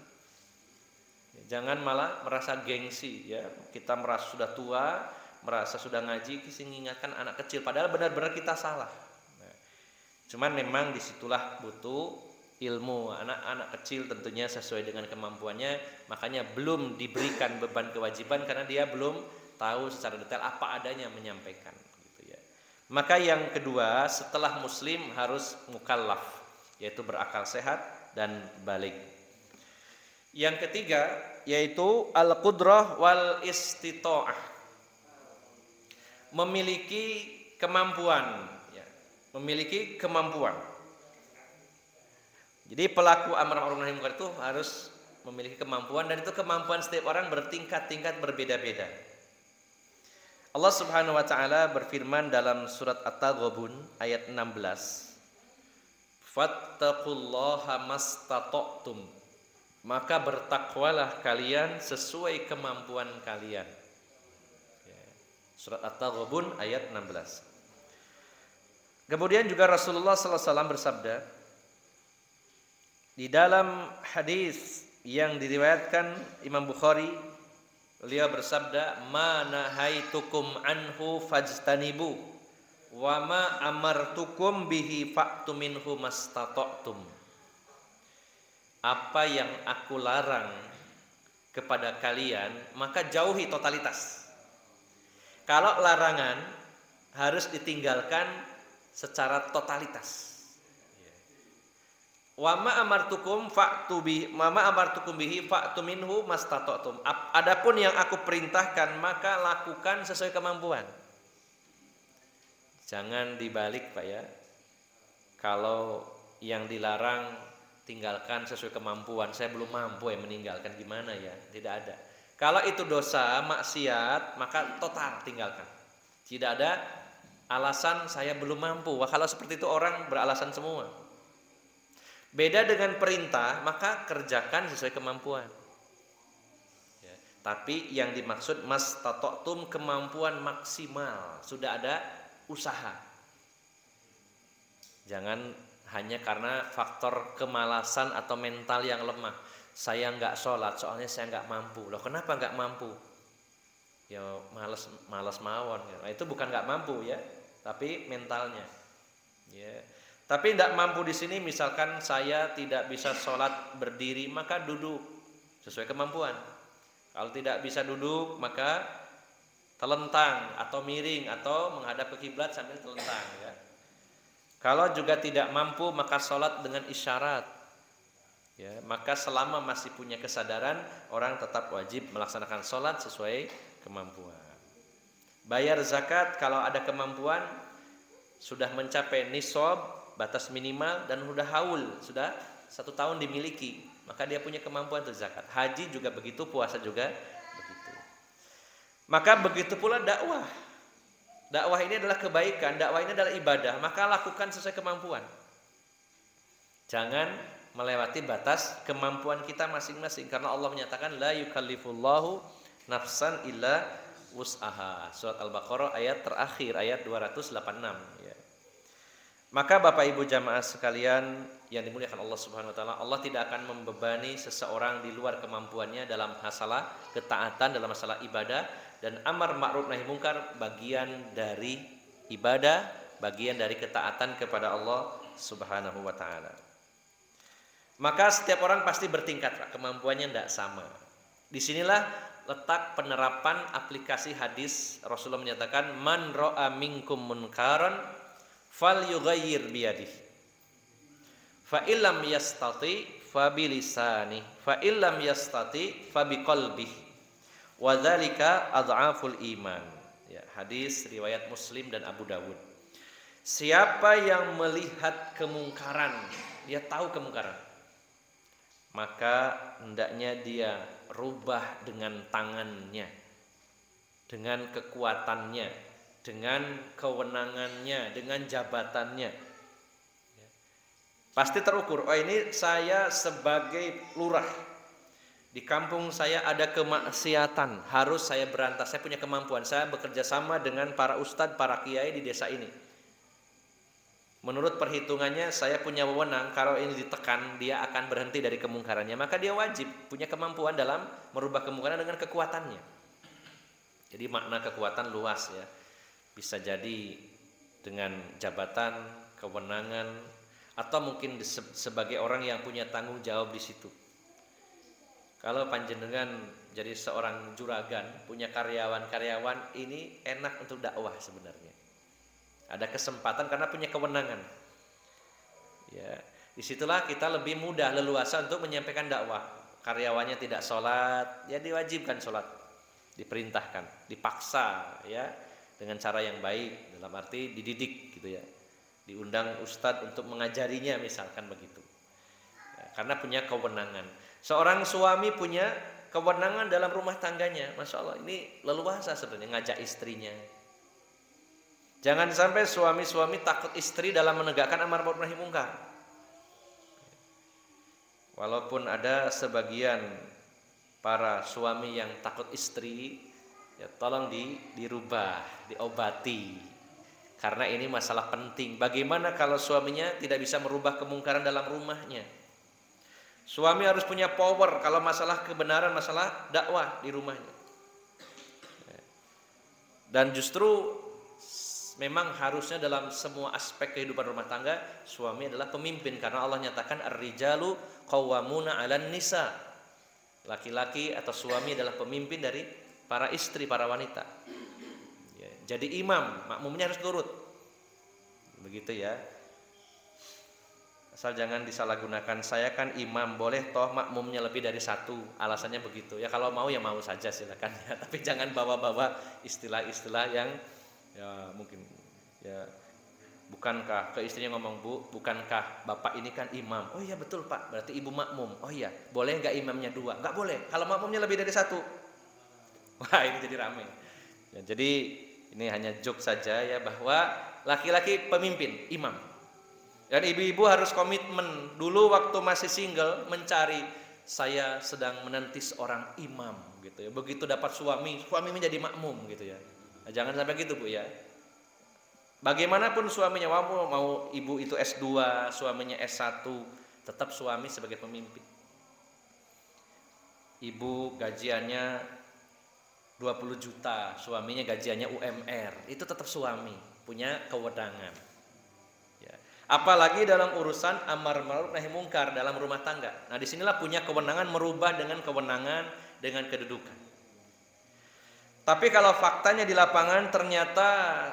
Jangan malah merasa gengsi ya. Kita merasa sudah tua, merasa sudah ngaji, kita mengingatkan anak kecil padahal benar-benar kita salah. Nah, cuman memang disitulah butuh ilmu. Anak-anak kecil tentunya sesuai dengan kemampuannya, makanya belum diberikan beban kewajiban karena dia belum tahu secara detail apa adanya menyampaikan gitu ya. Maka yang kedua, setelah muslim harus mukallaf, yaitu berakal sehat dan baligh. Yang ketiga yaitu al-qudrah wal istita'ah, memiliki kemampuan ya, memiliki kemampuan. Jadi pelaku amar ma'ruf nahi munkar itu harus memiliki kemampuan, dan itu kemampuan setiap orang bertingkat-tingkat berbeda-beda. Allah Subhanahu wa taala berfirman dalam surat At-Taghabun ayat 16. fattaqullaha mastata'tum, maka bertakwalah kalian sesuai kemampuan kalian. Surat At-Taghabun ayat 16. Kemudian juga Rasulullah SAW bersabda di dalam hadis yang diriwayatkan Imam Bukhari, beliau bersabda, "Ma nahaitukum anhu fajtanibu wa ma amartukum bihi fa'tu minhu mastata'tum." Apa yang aku larang kepada kalian, maka jauhi totalitas. Kalau larangan harus ditinggalkan secara totalitas. Wa ma amartukum bihi fa'tu minhu mastata'tum. Adapun yang aku perintahkan maka lakukan sesuai kemampuan. Jangan dibalik, Pak ya. Kalau yang dilarang tinggalkan sesuai kemampuan, saya belum mampu ya meninggalkan, gimana ya? Tidak ada. Kalau itu dosa, maksiat, maka total tinggalkan. Tidak ada alasan saya belum mampu. Wah, kalau seperti itu orang beralasan semua. Beda dengan perintah, maka kerjakan sesuai kemampuan. Ya, tapi yang dimaksud mastata'tum, kemampuan maksimal, sudah ada usaha. Jangan hanya karena faktor kemalasan atau mental yang lemah. Saya nggak sholat soalnya saya nggak mampu. Loh, kenapa nggak mampu? Ya malas mawon. Nah, itu bukan nggak mampu ya, tapi mentalnya. Ya. Tapi tidak mampu di sini, misalkan saya tidak bisa sholat berdiri, maka duduk sesuai kemampuan. Kalau tidak bisa duduk, maka telentang atau miring atau menghadap ke kiblat sambil telentang. Ya. Kalau juga tidak mampu, maka sholat dengan isyarat. Ya, maka selama masih punya kesadaran, orang tetap wajib melaksanakan sholat sesuai kemampuan. Bayar zakat kalau ada kemampuan, sudah mencapai nisab, batas minimal, dan sudah haul, sudah 1 tahun dimiliki, maka dia punya kemampuan untuk zakat. Haji juga begitu, puasa juga begitu. Maka begitu pula dakwah. Dakwah ini adalah kebaikan, dakwah ini adalah ibadah, maka lakukan sesuai kemampuan. Jangan melewati batas kemampuan kita masing-masing, karena Allah menyatakan la yukallifullahu nafsan illa wus'aha. Surat Al-Baqarah ayat terakhir, ayat 286 ya. Maka Bapak Ibu jamaah sekalian yang dimuliakan Allah Subhanahu wa taala, Allah tidak akan membebani seseorang di luar kemampuannya dalam masalah ketaatan, dalam masalah ibadah, dan amar ma'ruf nahi mungkar bagian dari ibadah, bagian dari ketaatan kepada Allah Subhanahu wa taala. Maka setiap orang pasti bertingkat, Pak, kemampuannya tidak sama. Disinilah letak penerapan aplikasi hadis. Rasulullah menyatakan, man ra'a minkum munkaran falyughayyir biyadihi, fa illam yastati fa bilisani, fa illam yastati fa biqalbihi, wa dzalika adhaful iman. Ya, hadis riwayat Muslim dan Abu Dawud. Siapa yang melihat kemungkaran, dia tahu kemungkaran, maka hendaknya dia rubah dengan tangannya, dengan kekuatannya, dengan kewenangannya, dengan jabatannya. Pasti terukur, oh ini saya sebagai lurah, di kampung saya ada kemaksiatan, harus saya berantas, saya punya kemampuan, saya bekerja sama dengan para ustadz, para kiai di desa ini. Menurut perhitungannya saya punya wewenang, kalau ini ditekan dia akan berhenti dari kemungkarannya, maka dia wajib punya kemampuan dalam merubah kemungkaran dengan kekuatannya. Jadi makna kekuatan luas ya, bisa jadi dengan jabatan, kewenangan, atau mungkin sebagai orang yang punya tanggung jawab di situ. Kalau panjenengan jadi seorang juragan, punya karyawan-karyawan, ini enak untuk dakwah sebenarnya. Ada kesempatan karena punya kewenangan. Ya, disitulah kita lebih mudah, leluasa untuk menyampaikan dakwah. Karyawannya tidak sholat, ya diwajibkan sholat, diperintahkan, dipaksa, ya dengan cara yang baik, dalam arti dididik, gitu ya. Diundang ustadz untuk mengajarinya, misalkan begitu. Ya, karena punya kewenangan. Seorang suami punya kewenangan dalam rumah tangganya, masya Allah, ini leluasa sebenarnya ngajak istrinya. Jangan sampai suami-suami takut istri dalam menegakkan amar ma'ruf nahi mungkar. Walaupun ada sebagian para suami yang takut istri, ya tolong dirubah, diobati. Karena ini masalah penting. Bagaimana kalau suaminya tidak bisa merubah kemungkaran dalam rumahnya? Suami harus punya power kalau masalah kebenaran, masalah dakwah di rumahnya. Dan justru memang harusnya dalam semua aspek kehidupan rumah tangga suami adalah pemimpin, karena Allah nyatakan ar-rijalu qawwamuna 'alan nisa. Laki-laki atau suami adalah pemimpin dari para istri, para wanita. Ya, jadi imam, makmumnya harus turut. Begitu ya. Asal jangan disalahgunakan, saya kan imam, boleh toh makmumnya lebih dari satu, alasannya begitu. Ya kalau mau ya mau saja silakan ya, tapi jangan bawa-bawa istilah-istilah yang ya mungkin ya, bukankah ke istrinya ngomong, Bu, bukankah bapak ini kan imam? Oh iya betul Pak, berarti ibu makmum. Oh iya, boleh nggak imamnya dua? Nggak boleh, kalau makmumnya lebih dari satu. Wah ini jadi rame ya. Jadi ini hanya joke saja ya, bahwa laki-laki pemimpin, imam. Dan ibu-ibu harus komitmen dulu waktu masih single mencari, saya sedang menanti seorang imam gitu ya. Begitu dapat suami menjadi makmum gitu ya. Nah, jangan sampai gitu Bu ya. Bagaimanapun suaminya, mau ibu itu S2, suaminya S1, tetap suami sebagai pemimpin. Ibu gajiannya 20 juta, suaminya gajiannya UMR, itu tetap suami punya kewenangan. Ya. Apalagi dalam urusan amar ma'ruf nahi mungkar dalam rumah tangga. Nah disinilah punya kewenangan merubah dengan kewenangan, dengan kedudukan. Tapi kalau faktanya di lapangan ternyata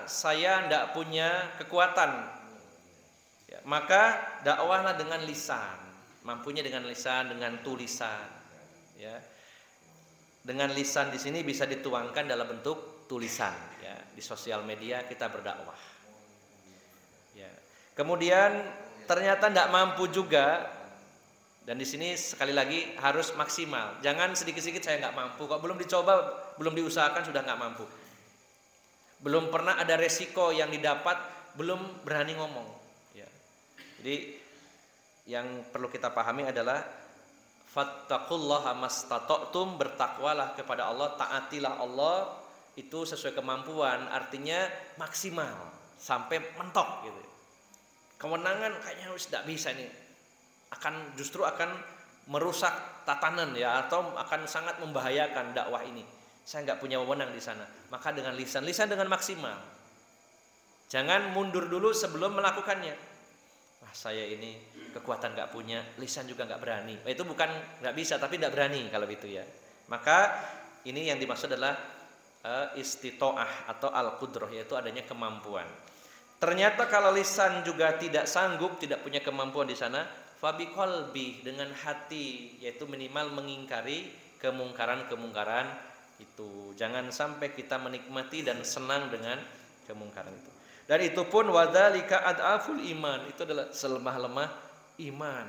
saya tidak punya kekuatan, ya, maka dakwahlah dengan lisan, mampunya dengan lisan, dengan tulisan. Ya. Dengan lisan di sini bisa dituangkan dalam bentuk tulisan. Ya. Di sosial media kita berdakwah. Ya. Kemudian ternyata tidak mampu juga. Dan di sini sekali lagi harus maksimal. Jangan sedikit-sedikit saya nggak mampu. Kok belum dicoba, belum diusahakan sudah nggak mampu. Belum pernah ada resiko yang didapat, belum berani ngomong. Ya. Jadi yang perlu kita pahami adalah fattaqullaha mastata'tum, bertakwalah kepada Allah, taatilah Allah itu sesuai kemampuan, artinya maksimal sampai mentok gitu. Kewenangan kayaknya harus tidak bisa nih. Justru akan merusak tatanan ya, atau akan sangat membahayakan dakwah ini. Saya nggak punya wewenang di sana. Maka dengan lisan dengan maksimal. Jangan mundur dulu sebelum melakukannya. Wah saya ini kekuatan nggak punya, lisan juga nggak berani. Itu bukan nggak bisa, tapi nggak berani kalau itu ya. Maka ini yang dimaksud adalah istitoah atau al-qudrah, yaitu adanya kemampuan. Ternyata kalau lisan juga tidak sanggup, tidak punya kemampuan di sana, fabi qalbi, dengan hati, yaitu minimal mengingkari kemungkaran-kemungkaran itu. Jangan sampai kita menikmati dan senang dengan kemungkaran itu. Dan itu pun wadzalika ad'aful iman, itu adalah selemah-lemah iman.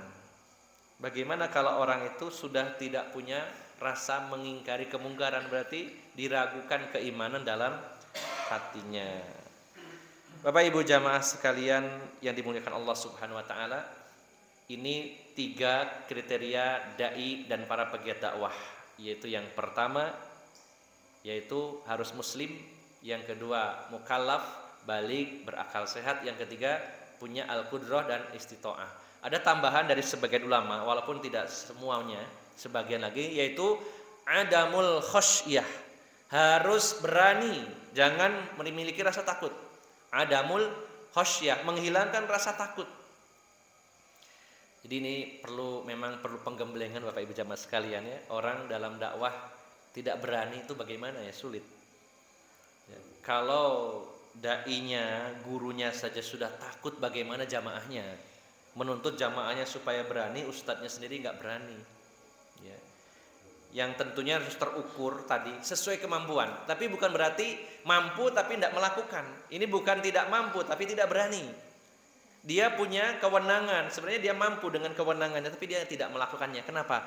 Bagaimana kalau orang itu sudah tidak punya rasa mengingkari kemungkaran, berarti diragukan keimanan dalam hatinya. Bapak Ibu jamaah sekalian yang dimuliakan Allah Subhanahu wa taala, ini 3 kriteria dai dan para pegiat dakwah, yaitu yang pertama yaitu harus muslim, yang kedua mukallaf, baligh, berakal sehat, yang ketiga punya al-qudrah dan istitoah. Ada tambahan dari sebagian ulama walaupun tidak semuanya, sebagian lagi, yaitu adamul khosyah, harus berani, jangan memiliki rasa takut. Adamul khosyah, menghilangkan rasa takut. Jadi ini memang perlu penggemblengan Bapak Ibu jamaah sekalian ya. Orang dalam dakwah tidak berani itu bagaimana ya, sulit ya. Kalau dai-nya, gurunya saja sudah takut, bagaimana jamaahnya? Menuntut jamaahnya supaya berani, ustadznya sendiri nggak berani ya. Yang tentunya harus terukur tadi sesuai kemampuan. Tapi bukan berarti mampu tapi tidak melakukan. Ini bukan tidak mampu tapi tidak berani. Dia punya kewenangan, sebenarnya dia mampu dengan kewenangannya, tapi dia tidak melakukannya. Kenapa?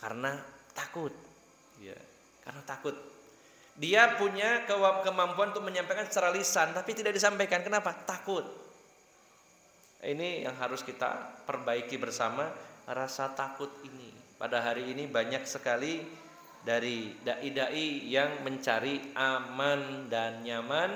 Karena takut. Ya, karena takut. Dia punya kemampuan untuk menyampaikan secara lisan, tapi tidak disampaikan. Kenapa? Takut. Ini yang harus kita perbaiki bersama. rasa takut ini. Pada hari ini banyak sekali dari dai-dai yang mencari aman dan nyaman,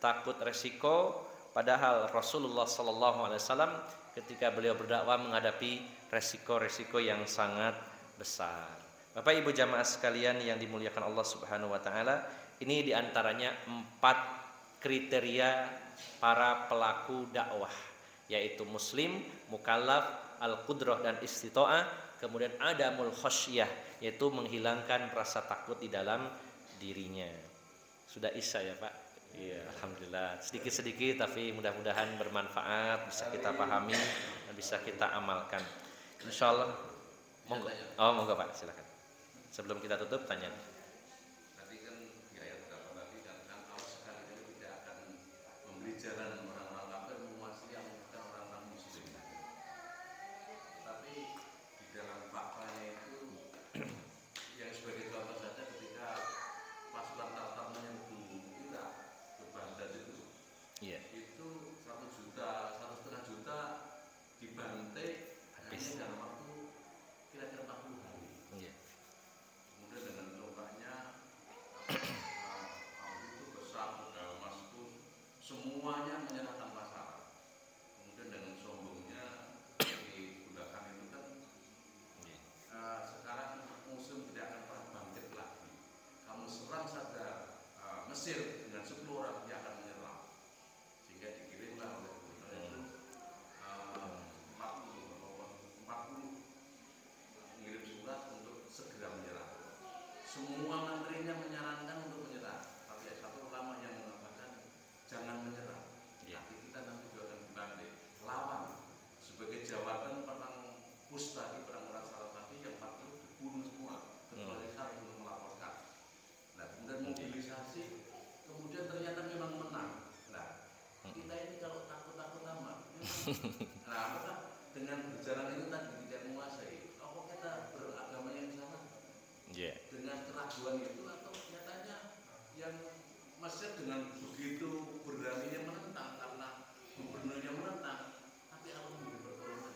takut resiko, padahal Rasulullah SAW ketika beliau berdakwah menghadapi resiko-resiko yang sangat besar. Bapak Ibu jamaah sekalian yang dimuliakan Allah Subhanahu wa taala, ini diantaranya 4 kriteria para pelaku dakwah, yaitu muslim, mukallaf, al-qudrah dan istita'ah, kemudian adamul khasyah, yaitu menghilangkan rasa takut di dalam dirinya. Sudah isya ya Pak? Iya, alhamdulillah. Sedikit-sedikit tapi mudah-mudahan bermanfaat, bisa kita pahami dan bisa kita amalkan. Insyaallah. Monggo. Oh, monggo Pak, silakan. Sebelum kita tutup tanya. Tadi kan di ayat berapa tadi kan Allah sekali itu tidak akan memberi jalan orang-orang kafir menguasai yang bukan orang-orang muslim. Tapi di dalam faktanya itu yang sebagai contoh saja ketika pasukan Tatar menyerbu Irak ke Baghdad itu, itu 1 juta, 1,5 juta dibantai hanya dalam waktu kira-kira 40 hari. Kemudian dengan tombaknya itu besar, udah masuk semuanya menyerah tanpa syarat. Kemudian dengan sombongnya di budakan itu kan sekarang musuh tidak akan pernah bangkit lagi. Kamu serang saja Mesir dengan 10 orang dia akan menyerang, sehingga dikirimlah oleh gubernur itu 40 mengirim surat untuk segera menyerah. Semua menterinya menyarankan untuk menyerah, tapi ada satu ulama yang mengatakan jangan menyerah, tapi kita nanti juga akan dibantai. Lawan sebagai jawaban perang Ustadi, perang Salafati yang 40 dibunuh semua, kecuali satu untuk melaporkan. Nah, kemudian mobilisasi, kemudian ternyata memang menang. Nah, kita ini kalau takut-takut amat, nah, apakah dengan berjalan itu tadi tidak menguasai? Apa kita beragama yang sama? Dengan keraguan itu, atau nyatanya yang Mesir dengan begitu beraninya menentang karena gubernurnya menentang, tapi Allah memberi pertolongan.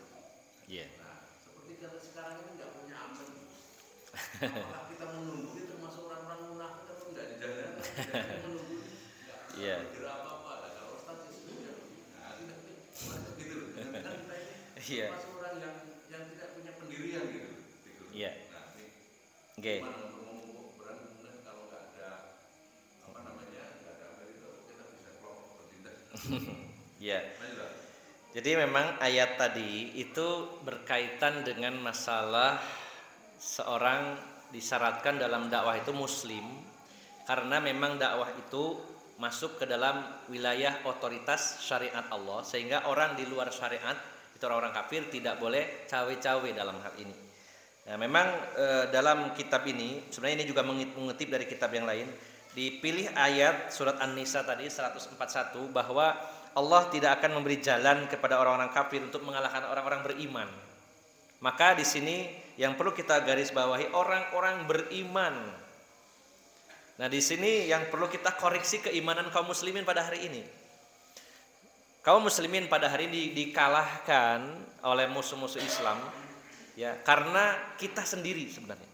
Nah, seperti kalau sekarang ini nggak punya aman. Apakah kita menunggu ini termasuk orang-orang munafik atau enggak? Jangan menunggu. Nggak bergerak apa-apa. Kalau Ustaz itu ya, tidak begitu. Jangan kita ini termasuk orang yang tidak punya pendirian gitu. Nah, gimana untuk memupuk berani kemudian kalau nggak ada apa namanya, nggak ada Amerika, kita bisa kelompok bertindak. Jadi memang ayat tadi itu berkaitan dengan masalah seorang disyaratkan dalam dakwah itu muslim, karena memang dakwah itu masuk ke dalam wilayah otoritas syariat Allah, sehingga orang di luar syariat itu orang-orang kafir tidak boleh cawe-cawe dalam hal ini. Nah, memang dalam kitab ini sebenarnya ini juga mengutip dari kitab yang lain, dipilih ayat surat An-Nisa tadi 141 bahwa Allah tidak akan memberi jalan kepada orang-orang kafir untuk mengalahkan orang-orang beriman. Maka di sini yang perlu kita garis bawahi orang-orang beriman. Nah, di sini yang perlu kita koreksi keimanan kaum muslimin pada hari ini. Kaum muslimin pada hari ini dikalahkan oleh musuh-musuh Islam, ya, karena kita sendiri sebenarnya.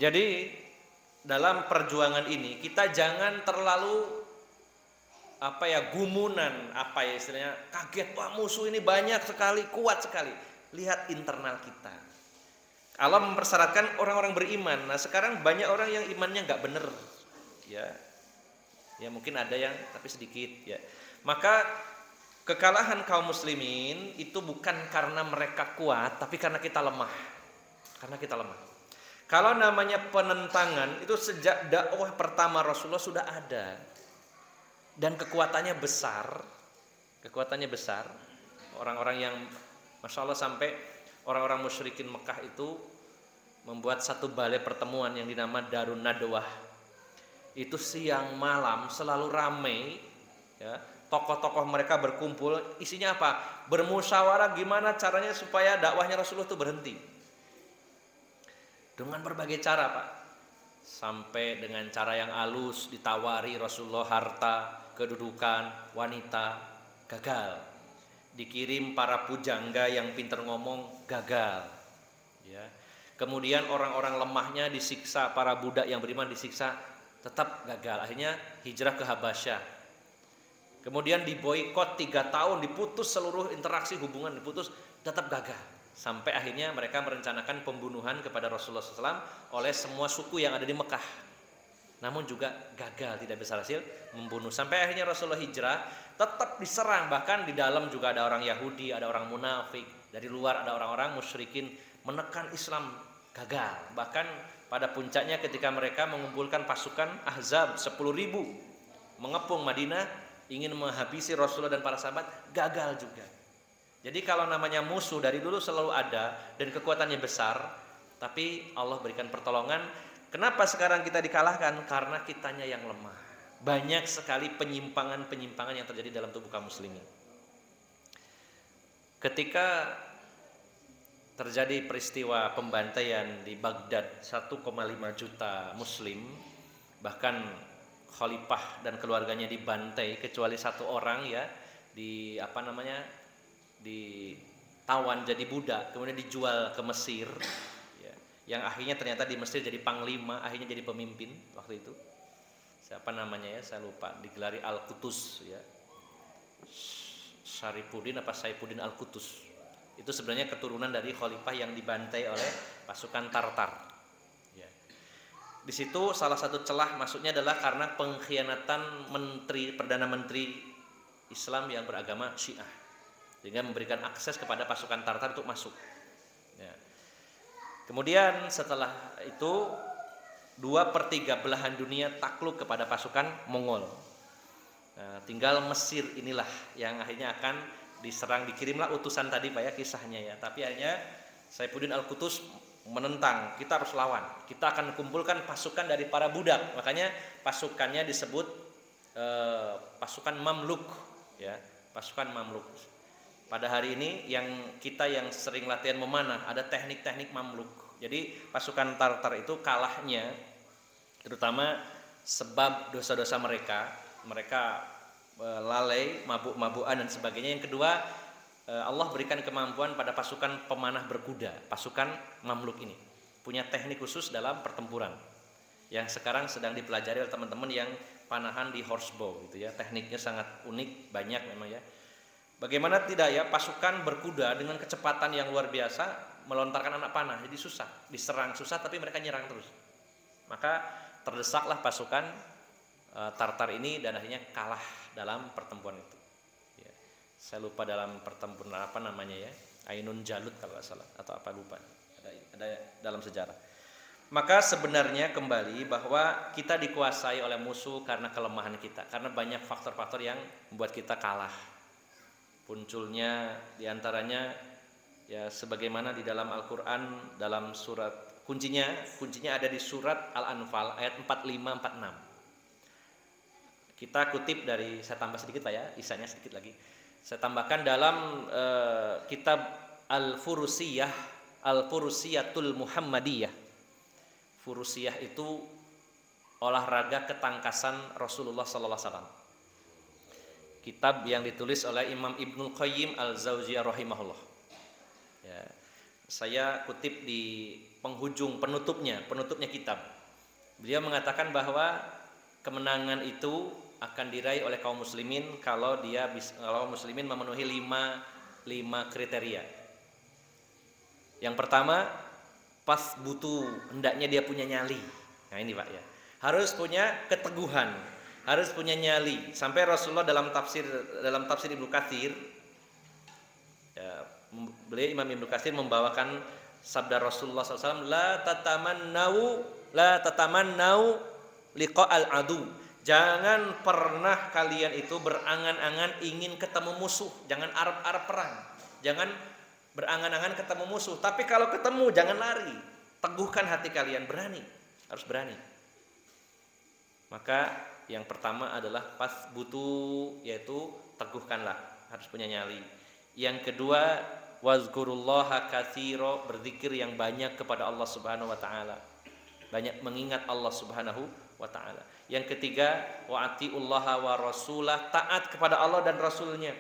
Jadi dalam perjuangan ini kita jangan terlalu gumunan, istilahnya kaget, wah musuh ini banyak sekali, kuat sekali. Lihat internal kita. Allah mempersyaratkan orang-orang beriman. Nah, sekarang banyak orang yang imannya nggak bener, ya mungkin ada yang tapi sedikit, ya. Maka kekalahan kaum muslimin itu bukan karena mereka kuat, tapi karena kita lemah. Kalau namanya penentangan itu sejak dakwah pertama Rasulullah sudah ada, dan kekuatannya besar. Orang-orang yang Masya Allah sampai orang-orang musyrikin Mekah itu membuat satu balai pertemuan yang dinamakan Darun Nadwah. Itu siang malam selalu ramai, ya. Tokoh-tokoh mereka berkumpul, isinya apa? Bermusyawarah gimana caranya supaya dakwahnya Rasulullah itu berhenti. Dengan berbagai cara, Pak. Sampai dengan cara yang halus ditawari Rasulullah harta, kedudukan, wanita, gagal. dikirim para pujangga yang pintar ngomong, gagal. Ya. Kemudian orang-orang lemahnya disiksa, para budak yang beriman disiksa, tetap gagal. Akhirnya hijrah ke Habasyah. Kemudian diboikot 3 tahun, diputus seluruh interaksi hubungan, diputus, tetap gagal. Sampai akhirnya mereka merencanakan pembunuhan kepada Rasulullah SAW oleh semua suku yang ada di Mekah. Namun juga gagal, tidak bisa hasil membunuh. Sampai akhirnya Rasulullah hijrah, tetap diserang. Bahkan di dalam juga ada orang Yahudi, ada orang munafik. Dari luar ada orang-orang musyrikin menekan Islam, gagal. Bahkan pada puncaknya ketika mereka mengumpulkan pasukan Ahzab 10.000 mengepung Madinah, ingin menghabisi Rasulullah dan para sahabat, gagal juga. Jadi kalau namanya musuh dari dulu selalu ada dan kekuatannya besar, tapi Allah berikan pertolongan. Kenapa sekarang kita dikalahkan? Karena kitanya yang lemah. Banyak sekali penyimpangan-penyimpangan yang terjadi dalam tubuh kaum muslimin. Ketika terjadi peristiwa pembantaian di Baghdad 1,5 juta muslim, bahkan khalifah dan keluarganya dibantai kecuali 1 orang ya, ditawan jadi budak, kemudian dijual ke Mesir ya, yang akhirnya ternyata di Mesir jadi panglima, akhirnya jadi pemimpin waktu itu. Siapa namanya ya, saya lupa, digelari Al-Qutus ya, Syarifuddin apa Saifuddin Al-Qutus. Itu sebenarnya keturunan dari khalifah yang dibantai oleh pasukan Tartar ya. Di situ salah satu celah masuknya adalah karena pengkhianatan Perdana Menteri Islam yang beragama Syiah, sehingga memberikan akses kepada pasukan Tartar untuk masuk ya. Kemudian setelah itu 2/3 belahan dunia takluk kepada pasukan Mongol. Nah, tinggal Mesir inilah yang akhirnya akan diserang. Dikirimlah utusan tadi Pak ya kisahnya ya, tapi akhirnya Saifuddin Al-Qutus menentang, kita harus lawan, kita akan kumpulkan pasukan dari para budak. Makanya pasukannya disebut pasukan Mamluk ya, pasukan Mamluk. Pada hari ini yang sering latihan memanah, ada teknik-teknik Mamluk. Jadi pasukan Tartar itu kalahnya terutama sebab dosa-dosa mereka lalai, mabuk-mabukan dan sebagainya. Yang kedua, Allah berikan kemampuan pada pasukan pemanah berkuda. Pasukan Mamluk ini punya teknik khusus dalam pertempuran yang sekarang sedang dipelajari oleh teman-teman yang panahan di horsebow gitu ya. Tekniknya sangat unik, banyak memang ya. Bagaimana tidak ya, pasukan berkuda dengan kecepatan yang luar biasa melontarkan anak panah, jadi susah, diserang susah tapi mereka nyerang terus. Maka terdesaklah pasukan Tartar ini dan akhirnya kalah dalam pertempuran itu ya. Saya lupa dalam pertempuran apa namanya ya, Ainun Jalut kalau nggak salah atau apa, lupa, ada dalam sejarah. Maka sebenarnya kembali bahwa kita dikuasai oleh musuh karena kelemahan kita, karena banyak faktor-faktor yang membuat kita kalah. Munculnya diantaranya ya sebagaimana di dalam Al-Quran, dalam surat kuncinya ada di surat Al-Anfal ayat 45-46. Kita kutip dari, saya tambah sedikit Pak ya, isanya sedikit lagi. Saya tambahkan dalam kitab Al-Furusiyatul Muhammadiyah. Furusiyah itu olahraga ketangkasan Rasulullah SAW. Kitab yang ditulis oleh Imam Ibnul Qayyim Al-Jauziyah rahimahullah. Ya, saya kutip di penutupnya kitab. Beliau mengatakan bahwa kemenangan itu akan diraih oleh kaum muslimin kalau muslimin memenuhi 5 kriteria. Yang pertama, pas butuh, hendaknya dia punya nyali. Nah ini Pak ya, harus punya keteguhan, harus punya nyali. Sampai Rasulullah dalam tafsir Ibnu Katsir ya, beliau Imam Ibnu Katsir membawakan sabda Rasulullah SAW, la tatamannau liqa'al adu. Jangan pernah kalian itu berangan-angan ingin ketemu musuh, jangan arep-arep perang, jangan berangan-angan ketemu musuh. Tapi kalau ketemu jangan lari, teguhkan hati kalian, harus berani. Maka yang pertama adalah pas butuh, yaitu teguhkanlah, harus punya nyali. Yang kedua, wazkurullaha katsira, berzikir yang banyak kepada Allah Subhanahu wa taala. Banyak mengingat Allah Subhanahu wa taala. Yang ketiga, wa atiullaha wa rasulah, taat kepada Allah dan Rasulnya.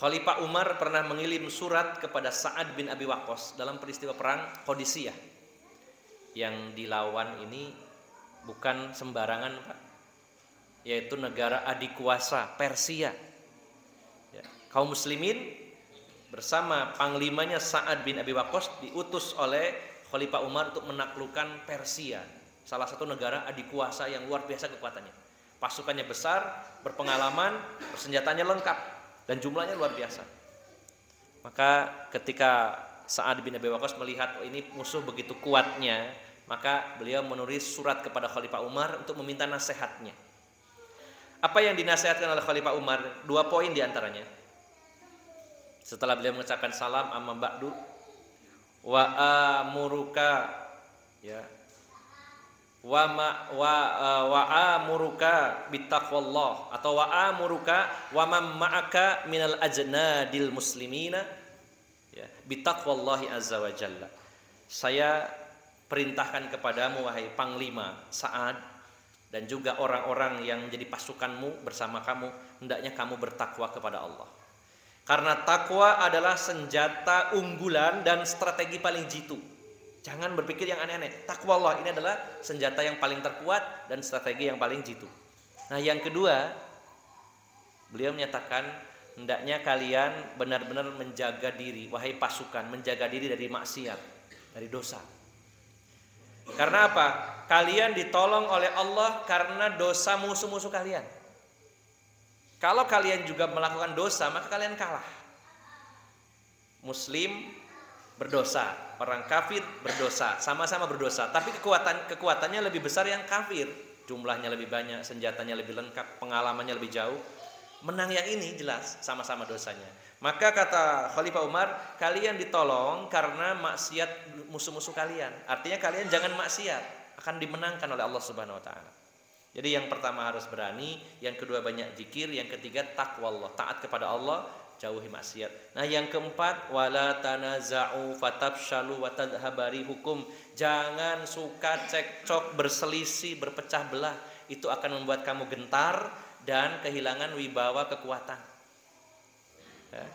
Khalifah Umar pernah mengirim surat kepada Sa'ad bin Abi Waqqas dalam peristiwa perang Qadisiyah. Yang dilawan ini bukan sembarangan, Pak, yaitu negara adik kuasa Persia. Ya, kaum muslimin bersama panglimanya Sa'ad bin Abi Waqqas diutus oleh Khalifah Umar untuk menaklukkan Persia, salah satu negara adik kuasa yang luar biasa kekuatannya. Pasukannya besar, berpengalaman, persenjataannya lengkap, dan jumlahnya luar biasa. Maka ketika Sa'ad bin Abi Waqqas melihat ini musuh begitu kuatnya, maka beliau menulis surat kepada Khalifah Umar untuk meminta nasihatnya. Apa yang dinasihatkan oleh Khalifah Umar? 2 poin diantaranya. Setelah beliau mengucapkan salam, amma ba'du, wa amuruka, ya, wa amuruka bittaqwallah, atau wa amuruka wa man ma'aka minal ajnadil muslimina, ya, bittaqwallahi azza wa jalla. Saya perintahkan kepadamu wahai panglima Sa'ad, dan juga orang-orang yang menjadi pasukanmu bersama kamu, hendaknya kamu bertakwa kepada Allah. Karena takwa adalah senjata unggulan dan strategi paling jitu. Jangan berpikir yang aneh-aneh. Takwa Allah ini adalah senjata yang paling terkuat dan strategi yang paling jitu. Nah, yang kedua, beliau menyatakan hendaknya kalian benar-benar menjaga diri, wahai pasukan, menjaga diri dari maksiat, dari dosa. Karena apa? Kalian ditolong oleh Allah karena dosa musuh-musuh kalian. Kalau kalian juga melakukan dosa, maka kalian kalah. Muslim berdosa, orang kafir berdosa, sama-sama berdosa. Tapi kekuatannya lebih besar yang kafir. Jumlahnya lebih banyak, senjatanya lebih lengkap, pengalamannya lebih jauh. Menang yang ini jelas sama-sama dosanya. Maka kata Khalifah Umar, kalian ditolong karena maksiat musuh-musuh kalian. Artinya kalian jangan maksiat, akan dimenangkan oleh Allah Subhanahu wa taala. Jadi yang pertama harus berani, yang kedua banyak zikir, yang ketiga takwa Allah, taat kepada Allah, jauhi maksiat. Nah, yang keempat, wala tanaza'u fatafshalu wa tadhhabari hukum. Jangan suka cekcok, berselisih, berpecah belah. Itu akan membuat kamu gentar dan kehilangan wibawa kekuatan. Ya.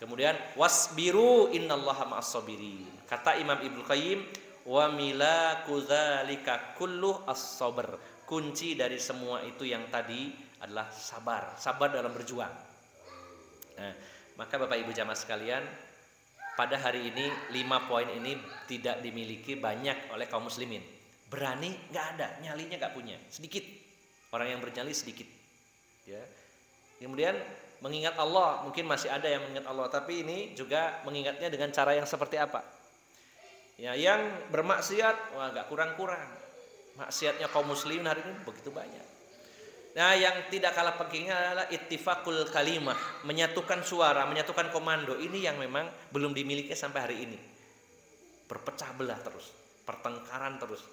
Kemudian wasbiru innallaha ma'as-sabirin. Kata Imam Ibnu Qayyim, wa milaku dzalika kullu as-sabr. Kunci dari semua itu yang tadi adalah sabar, sabar dalam berjuang. Nah, maka Bapak Ibu jamaah sekalian, pada hari ini 5 poin ini tidak dimiliki banyak oleh kaum muslimin. Berani nggak ada, nyalinya nggak punya, sedikit. Orang yang bernyali sedikit. Ya. Kemudian mengingat Allah, mungkin masih ada yang mengingat Allah, tapi ini juga mengingatnya dengan cara yang seperti apa? Ya, yang bermaksiat, wah nggak kurang-kurang. Maksiatnya kaum muslimin hari ini begitu banyak. Nah, yang tidak kalah pentingnya adalah ittifaqul kalimah, menyatukan suara, menyatukan komando. Ini yang memang belum dimiliki sampai hari ini. Berpecah belah terus, pertengkaran terus.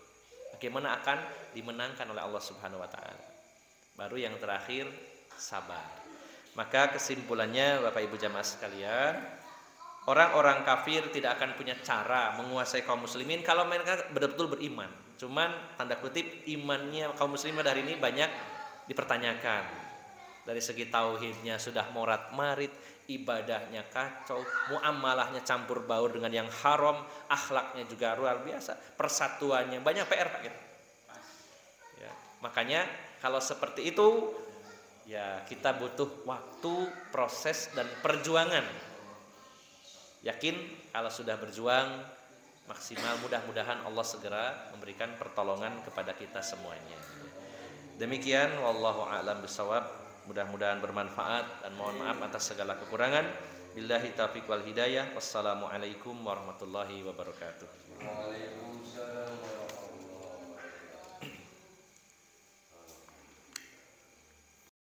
Bagaimana akan dimenangkan oleh Allah Subhanahu wa taala? Baru yang terakhir, sabar. Maka kesimpulannya Bapak Ibu jamaah sekalian, orang-orang kafir tidak akan punya cara menguasai kaum muslimin kalau mereka betul-betul beriman. Cuman tanda kutip imannya kaum muslimin hari ini banyak dipertanyakan. Dari segi tauhidnya sudah morat-marit, ibadahnya kacau, muamalahnya campur baur dengan yang haram, akhlaknya juga luar biasa, persatuannya banyak PR Pak gitu. Ya, makanya kalau seperti itu ya kita butuh waktu, proses dan perjuangan. Yakin kalau sudah berjuang maksimal, mudah-mudahan Allah segera memberikan pertolongan kepada kita semuanya. Demikian wallahu a'lam bishawab. Mudah-mudahan bermanfaat dan mohon maaf atas segala kekurangan. Billahi taufiq wal hidayah. Wassalamualaikum warahmatullahi wabarakatuh. Waalaikumsalam warahmatullahi wabarakatuh.